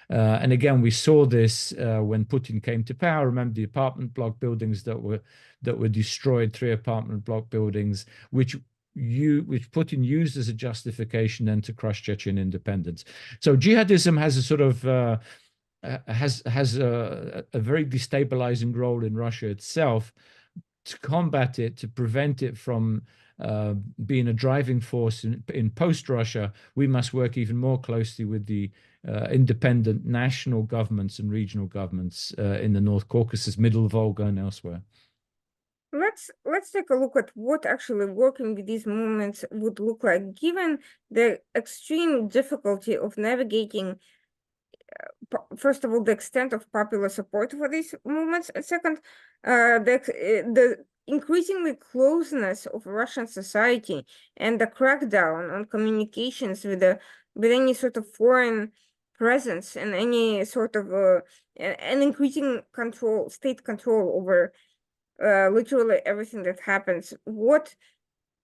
And again, we saw this when Putin came to power. Remember the apartment block buildings that were destroyed, 3 apartment block buildings, which Putin used as a justification then to crush Chechen independence. So jihadism has a sort of has a very destabilizing role in Russia itself. To combat it, to prevent it from being a driving force in post-Russia, we must work even more closely with the independent national governments and regional governments in the North Caucasus, Middle Volga, and elsewhere. Let's take a look at what actually working with these movements would look like, given the extreme difficulty of navigating, first of all, the extent of popular support for these movements, and second, the increasingly closeness of Russian society and the crackdown on communications with any sort of foreign presence and any sort of an increasing state control over literally everything that happens. What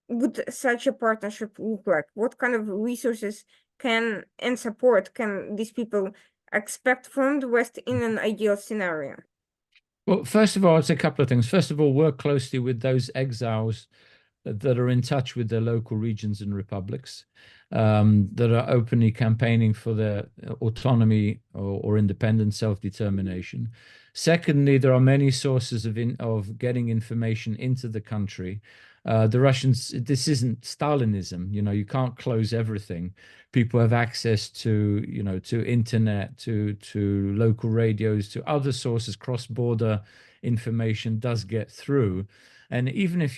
would such a partnership look like? What kind of resources and support can these people expect from the West in an ideal scenario? Well, first of all, it's a couple of things. First of all, work closely with those exiles that are in touch with their local regions and republics, that are openly campaigning for their autonomy or independent self-determination. Secondly, there are many sources of getting information into the country. The Russians, this isn't Stalinism, you can't close everything. People have access to, to internet, to local radios, to other sources. Cross-border information does get through. And even if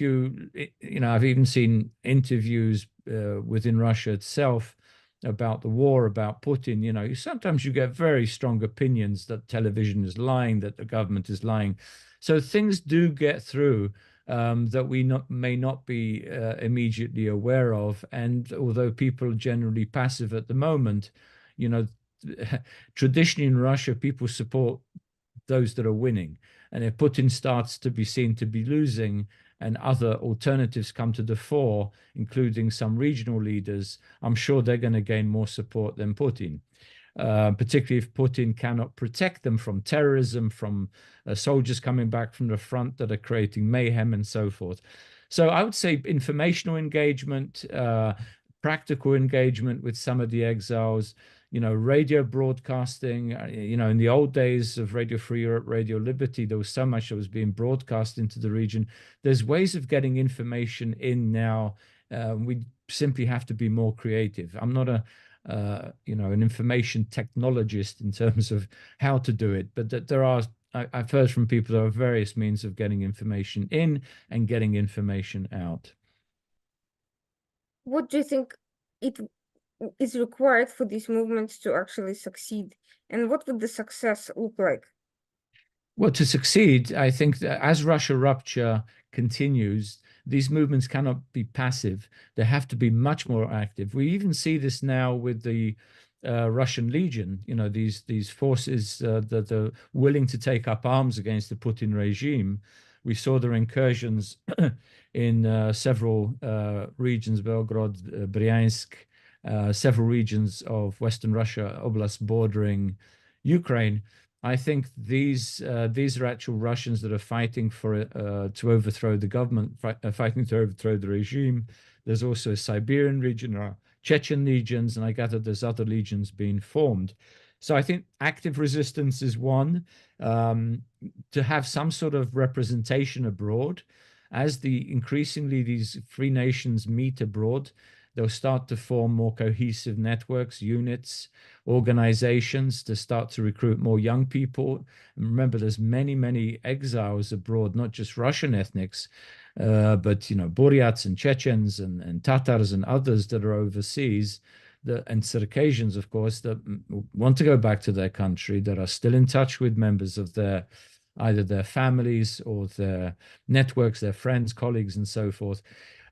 I've even seen interviews within Russia itself about the war, about Putin, sometimes you get very strong opinions that television is lying, that the government is lying. So things do get through that we may not be immediately aware of. And although people are generally passive at the moment, traditionally in Russia, people support those that are winning. And if Putin starts to be seen to be losing and other alternatives come to the fore, including some regional leaders, I'm sure they're going to gain more support than Putin. Particularly if Putin cannot protect them from terrorism, from soldiers coming back from the front that are creating mayhem and so forth. So I would say informational engagement, practical engagement with some of the exiles, radio broadcasting. In the old days of Radio Free Europe, Radio Liberty, there was so much that was being broadcast into the region. There's ways of getting information in now. We simply have to be more creative. I'm not an information technologist in terms of how to do it, but that I've heard from people there are various means of getting information in and getting information out. What do you think is required for these movements to actually succeed? And what would the success look like? Well, to succeed, I think that as Russia rupture continues, these movements cannot be passive. They have to be much more active. We even see this now with the Russian Legion. You know, these forces that are willing to take up arms against the Putin regime. We saw their incursions in several regions, Belgorod, Bryansk, several regions of Western Russia, oblast bordering Ukraine. I think these are actual Russians that are fighting for to overthrow the government, fighting to overthrow the regime. There's also a Siberian region or Chechen legions, and I gather there's other legions being formed. So I think active resistance is one. To have some sort of representation abroad, as increasingly these free nations meet abroad, they'll start to form more cohesive networks, units, organizations to start to recruit more young people. And remember, there's many exiles abroad, not just Russian ethnics, but Buryats and Chechens and Tatars and others that are overseas, and Circassians, of course, that want to go back to their country, that are still in touch with members of either their families or their networks, their friends, colleagues, and so forth.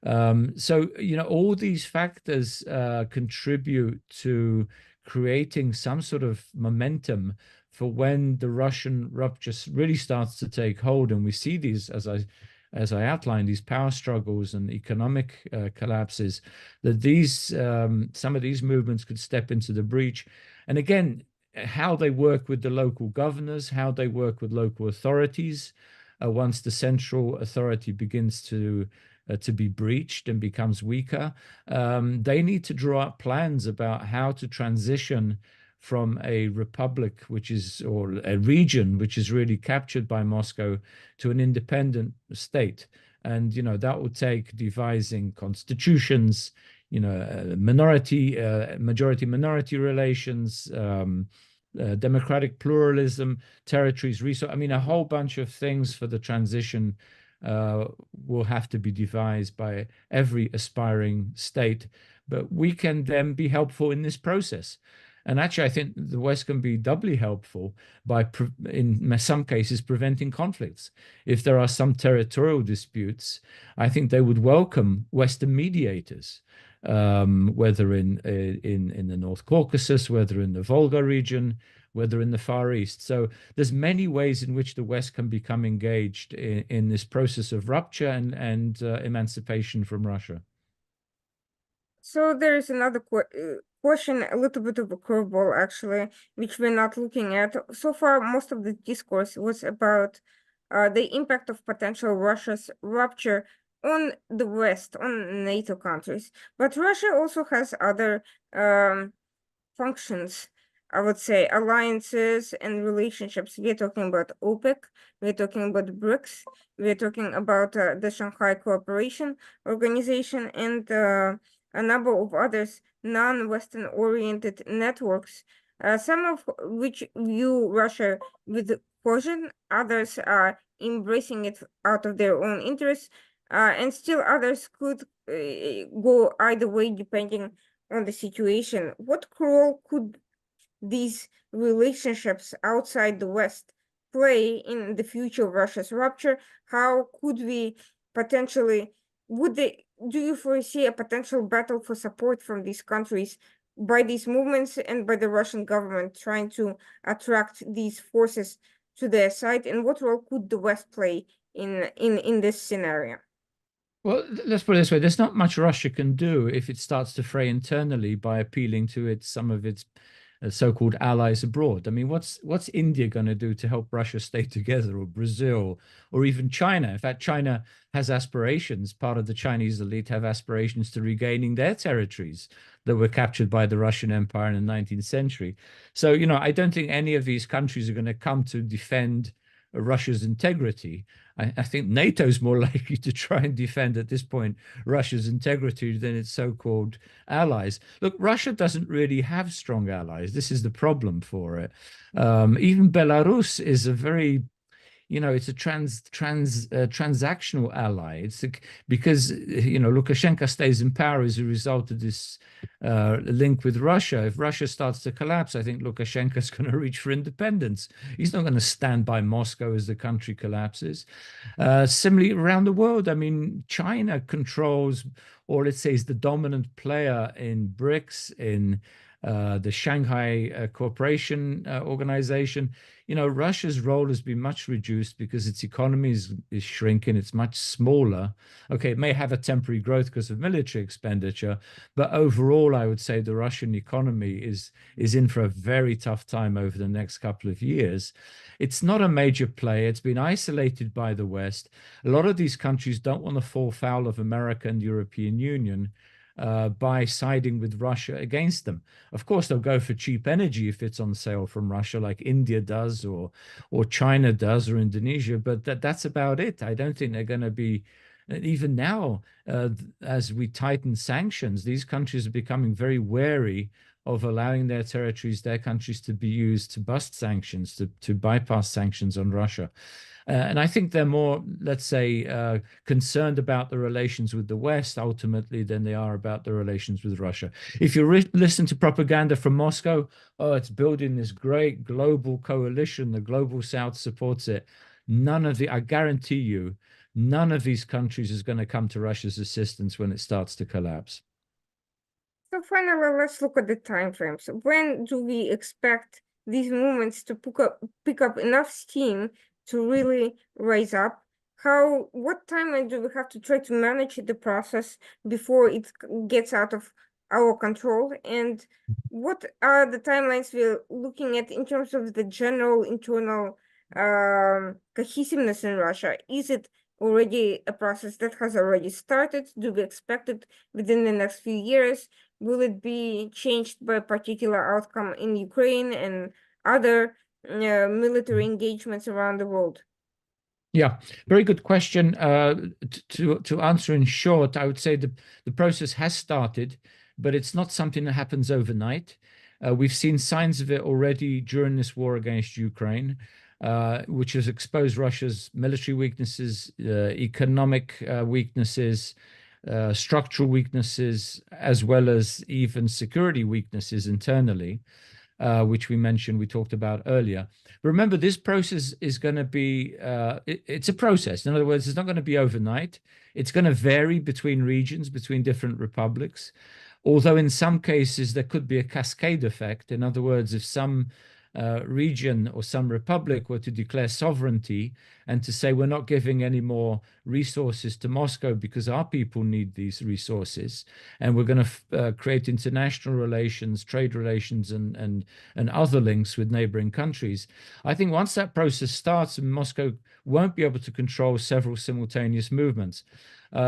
So, all these factors contribute to creating some sort of momentum for when the Russian rupture really starts to take hold. And we see these, as I outlined, these power struggles and economic collapses, that some of these movements could step into the breach. And again, how they work with the local governors, how they work with local authorities, once the central authority begins to be breached and becomes weaker, they need to draw up plans about how to transition from a republic, or a region which is really captured by Moscow, to an independent state. And that will take devising constitutions, majority-minority relations, democratic pluralism, territories, resource. I mean, a whole bunch of things for the transition will have to be devised by every aspiring state. But we can then be helpful in this process. And actually, I think the West can be doubly helpful by, in some cases, preventing conflicts. If there are some territorial disputes, I think they would welcome Western mediators, whether in the North Caucasus, whether in the Volga region, whether in the Far East. So there's many ways in which the West can become engaged in this process of rupture and emancipation from Russia. So there is another question, a little bit of a curveball, actually, which we're not looking at. So far, most of the discourse was about the impact of potential Russia's rupture on the West, on NATO countries. But Russia also has other functions, I would say, alliances and relationships. We're talking about OPEC, we're talking about BRICS, we're talking about the Shanghai Cooperation Organization, and a number of others non-Western oriented networks, some of which view Russia with caution, others are embracing it out of their own interests, and still others could go either way depending on the situation. What role could these relationships outside the West play in the future of Russia's rupture? How could we potentially, do you foresee a potential battle for support from these countries by these movements and by the Russian government trying to attract these forces to their side? And what role could the West play in this scenario? Well, let's put it this way. There's not much Russia can do if it starts to fray internally by appealing to some of its so-called allies abroad. I mean, what's India going to do to help Russia stay together, or Brazil, or even China? In fact, China has aspirations. Part of the Chinese elite have aspirations to regaining their territories that were captured by the Russian Empire in the 19th century. So, I don't think any of these countries are going to come to defend Russia's integrity. I think NATO's more likely to try and defend at this point Russia's integrity than its so-called allies. Look, Russia doesn't really have strong allies. This is the problem for it. Even Belarus is a very, it's a transactional ally. It's because Lukashenko stays in power as a result of this link with Russia. If Russia starts to collapse, I think Lukashenko is going to reach for independence. He's not going to stand by Moscow as the country collapses. Similarly, around the world, I mean, China controls, or let's say is the dominant player in BRICS, in the Shanghai Cooperation Organization. Russia's role has been much reduced because its economy is shrinking. It's much smaller. Okay, it may have a temporary growth because of military expenditure, but overall, I would say the Russian economy is in for a very tough time over the next couple of years. It's not a major player. It's been isolated by the West. A lot of these countries don't want to fall foul of America and the European Union by siding with Russia against them. Of course, they'll go for cheap energy if it's on sale from Russia, like India does, or China does, or Indonesia. But that's about it. I don't think they're going to be, even now, as we tighten sanctions, these countries are becoming very wary of allowing their territories, their countries, to be used to bust sanctions, to bypass sanctions on Russia. And I think they're more, let's say, concerned about the relations with the West ultimately than they are about the relations with Russia. If you listen to propaganda from Moscow, oh, it's building this great global coalition, the global South supports it. I guarantee you, none of these countries is going to come to Russia's assistance when it starts to collapse. So finally, let's look at the time frames. When do we expect these movements to pick up enough steam to really rise up? What timeline do we have to try to manage the process before it gets out of our control? And what are the timelines we're looking at in terms of the general internal cohesiveness in Russia? Is it already a process that has already started? Do we expect it within the next few years? Will it be changed by a particular outcome in Ukraine and other military engagements around the world? Yeah, very good question. To answer in short, I would say the process has started, but it's not something that happens overnight. We've seen signs of it already during this war against Ukraine, which has exposed Russia's military weaknesses, economic weaknesses, structural weaknesses, as well as even security weaknesses internally, which we talked about earlier. Remember, this process is going to be, it's a process. In other words, it's not going to be overnight. It's going to vary between regions, between different republics. Although in some cases, there could be a cascade effect. In other words, if some region or some republic were to declare sovereignty and to say, we're not giving any more resources to Moscow because our people need these resources, and we're going to create international relations, trade relations, and other links with neighboring countries. I think once that process starts, Moscow won't be able to control several simultaneous movements.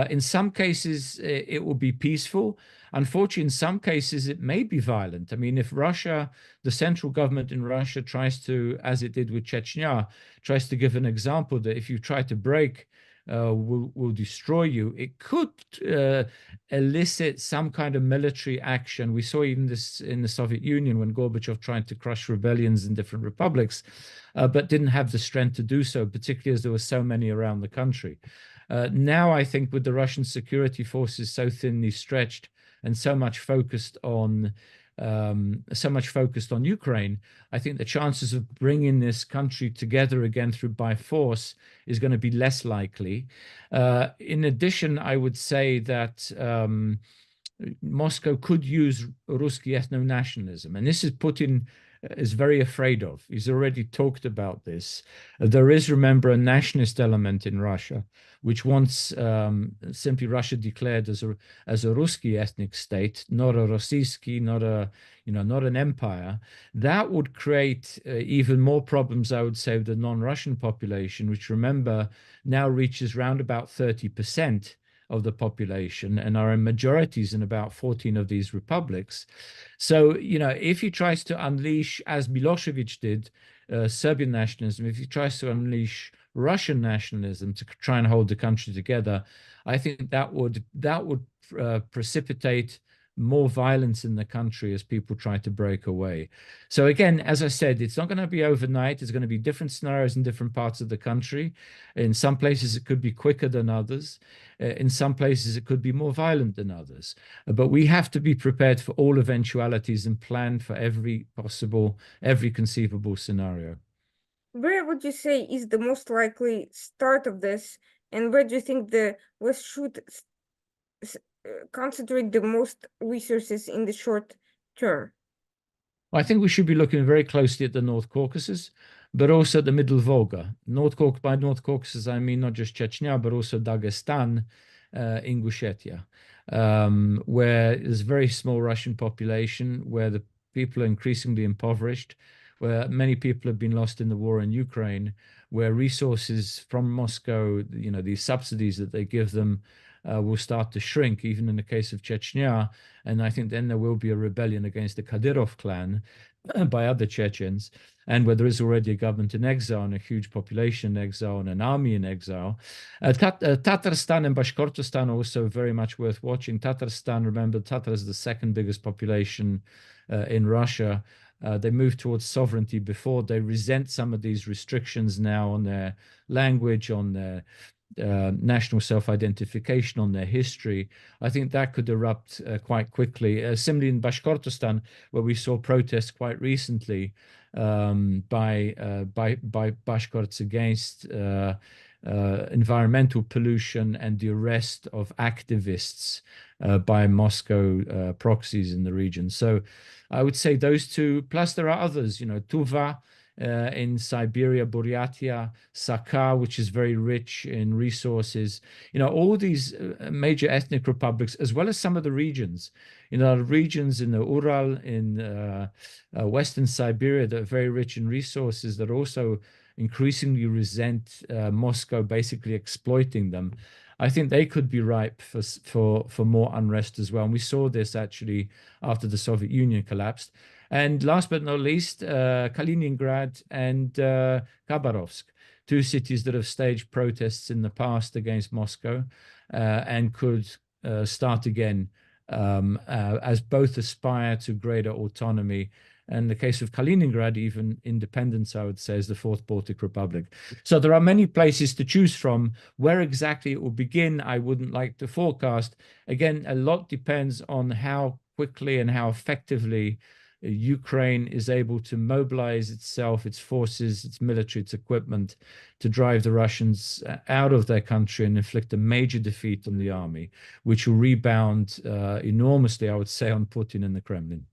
In some cases, it will be peaceful. Unfortunately, in some cases, it may be violent. I mean, if Russia, the central government in Russia tries to, as it did with Chechnya, tries to give an example that if you try to break, will destroy you, it could elicit some kind of military action. We saw even this in the Soviet Union when Gorbachev tried to crush rebellions in different republics, but didn't have the strength to do so, particularly as there were so many around the country. Now, I think with the Russian security forces so thinly stretched and so much focused on Ukraine, I think the chances of bringing this country together again by force is going to be less likely. In addition, I would say that Moscow could use Ruski ethno-nationalism, and this is Putin is very afraid of. He's already talked about this. There is, remember, a nationalist element in Russia, which wants simply Russia declared as a Ruski ethnic state, not a Rossiyski, not an empire. That would create even more problems, I would say, with the non-Russian population, which, remember, now reaches round about 30% of the population and are in majorities in about 14 of these republics. So, if he tries to unleash, as Milosevic did, Serbian nationalism, if he tries to unleash Russian nationalism to try and hold the country together, I think that would precipitate more violence in the country as people try to break away. So again, as I said, it's not going to be overnight. It's going to be different scenarios in different parts of the country. In some places, it could be quicker than others. In some places, it could be more violent than others. But we have to be prepared for all eventualities and plan for every conceivable scenario. Where would you say is the most likely start of this, and where do you think the West should concentrate the most resources in the short term? Well, I think we should be looking very closely at the North Caucasus, but also the Middle Volga. By North Caucasus, I mean not just Chechnya, but also Dagestan, Ingushetia, where there's a very small Russian population, where the people are increasingly impoverished, where many people have been lost in the war in Ukraine, where resources from Moscow, these subsidies that they give them, will start to shrink, even in the case of Chechnya. And I think then there will be a rebellion against the Kadyrov clan by other Chechens, and where there is already a government in exile and a huge population in exile and an army in exile. Tatarstan and Bashkortostan are also very much worth watching. Tatarstan, remember, Tatar is the second biggest population in Russia. They moved towards sovereignty before. They resent some of these restrictions now on their language, on their national self-identification, on their history. I think that could erupt quite quickly. Similarly in Bashkortostan, where we saw protests quite recently by Bashkorts against environmental pollution and the arrest of activists by Moscow proxies in the region. So I would say those two, plus there are others, Tuva in Siberia, Buryatia, Sakha, which is very rich in resources, all these major ethnic republics, as well as some of the regions, regions in the Ural, in Western Siberia that are very rich in resources that also increasingly resent Moscow basically exploiting them. I think they could be ripe for more unrest as well. And we saw this actually after the Soviet Union collapsed. And last but not least, Kaliningrad and Khabarovsk, two cities that have staged protests in the past against Moscow and could start again as both aspire to greater autonomy. And in the case of Kaliningrad, even independence, I would say, is the Fourth Baltic Republic. So there are many places to choose from. Where exactly it will begin, I wouldn't like to forecast. Again, a lot depends on how quickly and how effectively Ukraine is able to mobilize itself, its forces, its military, its equipment to drive the Russians out of their country and inflict a major defeat on the army, which will rebound enormously, I would say, on Putin and the Kremlin.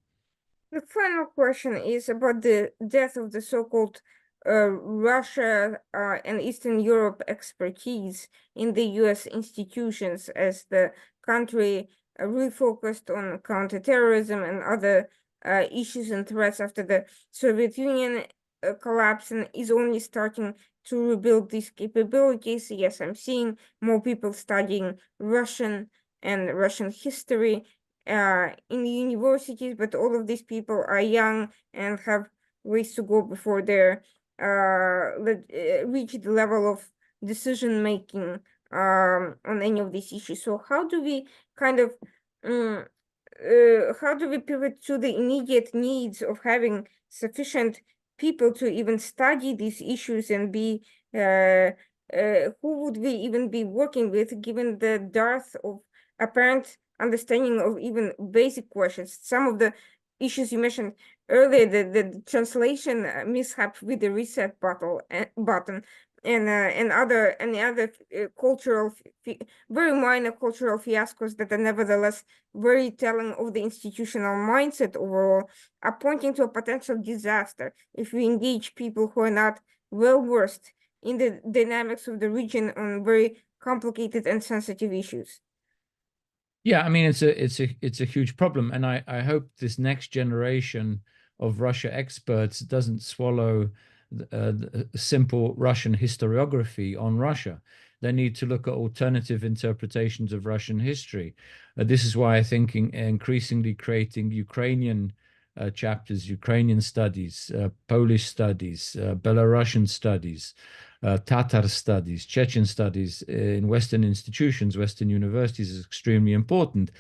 The final question is about the death of the so-called Russia and Eastern Europe expertise in the US institutions, as the country refocused on counterterrorism and other issues and threats after the Soviet Union collapse, and is only starting to rebuild these capabilities. Yes, I'm seeing more people studying Russian and Russian history in the universities, but all of these people are young and have ways to go before they're reach the level of decision making on any of these issues. So how do we kind of how do we pivot to the immediate needs of having sufficient people to even study these issues and be who would we even be working with, given the dearth of apparent understanding of even basic questions? Some of the issues you mentioned earlier, the translation mishap with the reset button and other cultural very minor cultural fiascos that are nevertheless very telling of the institutional mindset overall, are pointing to a potential disaster if we engage people who are not well versed in the dynamics of the region on very complicated and sensitive issues. Yeah, I mean, it's a huge problem, and I hope this next generation of Russia experts doesn't swallow the simple Russian historiography on Russia. They need to look at alternative interpretations of Russian history. This is why I think increasingly creating Ukrainian chapters, Ukrainian studies, Polish studies, Belarusian studies, Tatar studies, Chechen studies in Western institutions, Western universities is extremely important.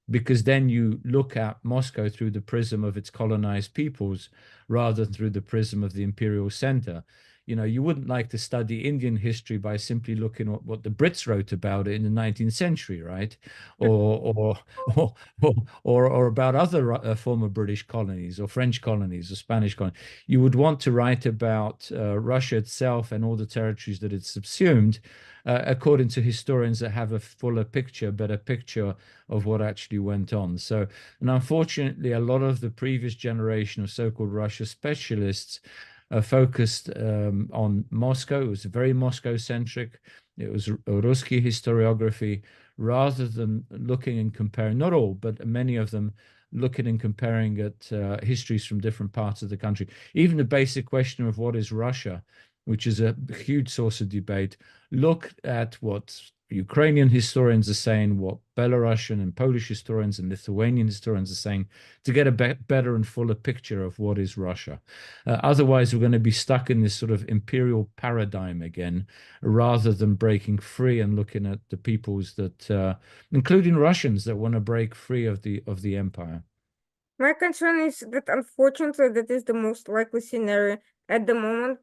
because then you look at Moscow through the prism of its colonized peoples rather than through the prism of the imperial center. You know, you wouldn't like to study Indian history by simply looking at what the Brits wrote about it in the 19th century, right? Or or or about other former British colonies or French colonies or Spanish colonies. You would want to write about Russia itself and all the territories that it subsumed, according to historians that have a fuller picture, better picture of what actually went on. So, and unfortunately, a lot of the previous generation of so-called Russia specialists focused on Moscow. It was very Moscow-centric. It was Ruski historiography, rather than looking and comparing, not all, but many of them looking and comparing at histories from different parts of the country. Even the basic question of what is Russia, which is a huge source of debate, look at what Ukrainian historians are saying, what Belarusian and Polish historians and Lithuanian historians are saying, to get a better and fuller picture of what is Russia. Otherwise, we're going to be stuck in this sort of imperial paradigm again, rather than breaking free and looking at the peoples that, including Russians, that want to break free of the empire. My concern is that unfortunately that is the most likely scenario at the moment,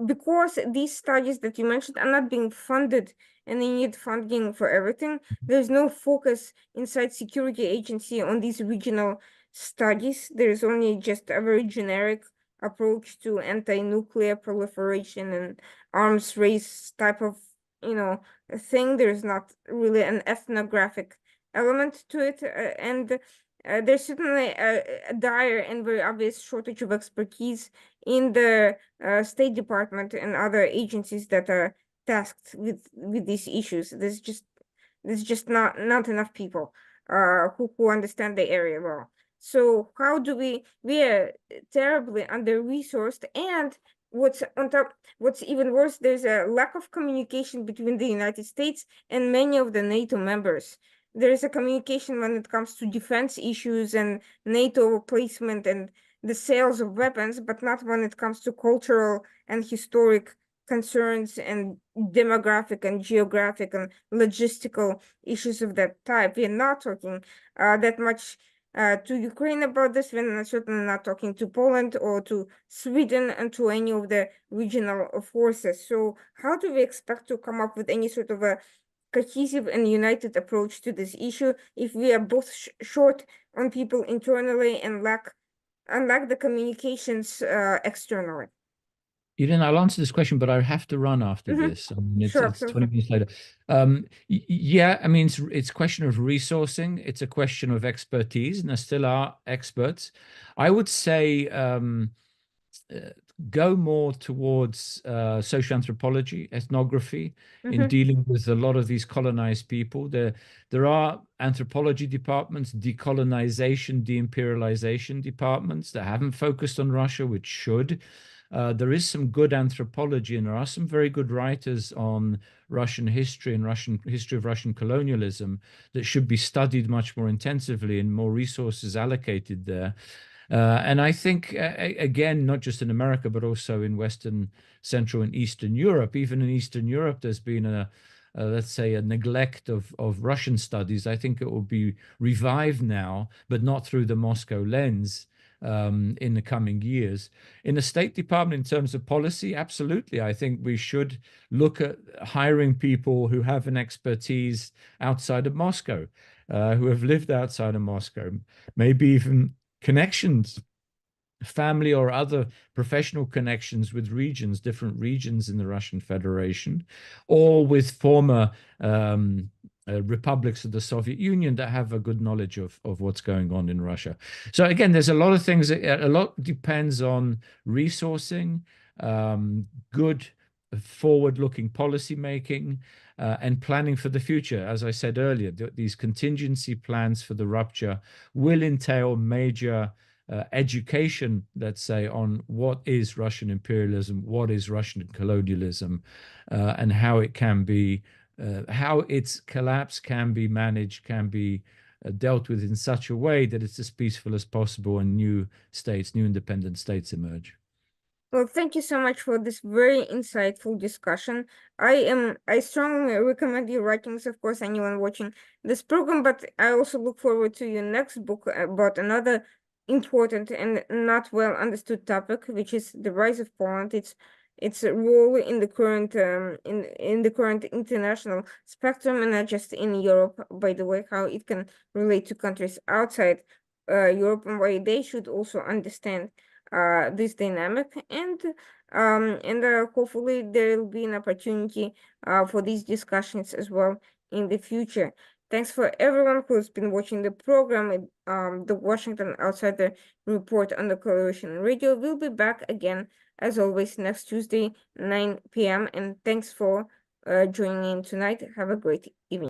because these studies that you mentioned are not being funded and they need funding for everything. There's no focus inside security agency on these regional studies. There's only just a very generic approach to anti-nuclear proliferation and arms race type of, thing. There's not really an ethnographic element to it, and there's certainly a dire and very obvious shortage of expertise in the State Department and other agencies that are tasked with these issues. There's just not enough people who understand the area well. So how do we are terribly under-resourced, and what's even worse, there's a lack of communication between the United States and many of the NATO members. There is a communication when it comes to defense issues and NATO placement and the sales of weapons, but not when it comes to cultural and historic concerns and demographic and geographic and logistical issues of that type. We're not talking that much to Ukraine about this. We're certainly not talking to Poland or to Sweden and to any of the regional forces. So how do we expect to come up with any sort of a cohesive and united approach to this issue if we are both short on people internally and lack the communications externally? Irina, I'll answer this question, but I have to run after this. I mean, Sure, it's 20 minutes later. Yeah, I mean, it's a question of resourcing. It's a question of expertise, and there still are experts. I would say go more towards social anthropology, ethnography, in dealing with a lot of these colonized people. There are anthropology departments, decolonization, deimperialization departments that haven't focused on Russia, which should. There is some good anthropology, and there are some very good writers on Russian history and Russian history of Russian colonialism that should be studied much more intensively and more resources allocated there. And I think, again, not just in America, but also in Western, Central, and Eastern Europe. Even in Eastern Europe, there's been let's say, a neglect of Russian studies. I think it will be revived now, but not through the Moscow lens in the coming years. In the State Department, in terms of policy, absolutely. I think we should look at hiring people who have an expertise outside of Moscow, who have lived outside of Moscow, maybe even connections, family or other professional connections with regions, different regions in the Russian Federation, or with former republics of the Soviet Union that have a good knowledge of what's going on in Russia. So again, there's a lot of things. A lot depends on resourcing, good forward-looking policy making, and planning for the future. As I said earlier, these contingency plans for the rupture will entail major education, let's say, on what is Russian imperialism, what is Russian colonialism, and how it can be, how its collapse can be managed, can be dealt with in such a way that it's as peaceful as possible and new states, new independent states emerge. Well, thank you so much for this very insightful discussion. I strongly recommend your writings, of course, anyone watching this program, but I also look forward to your next book about another important and not well understood topic, which is the rise of Poland. Its role in the current in the current international spectrum, and not just in Europe, by the way, how it can relate to countries outside Europe, and why they should also understand this dynamic, and hopefully there will be an opportunity for these discussions as well in the future. Thanks for everyone who's been watching the program. The Washington Outsider Report on the Coalition Radio will be back again, as always, next Tuesday, 9 p.m. And thanks for joining in tonight. Have a great evening.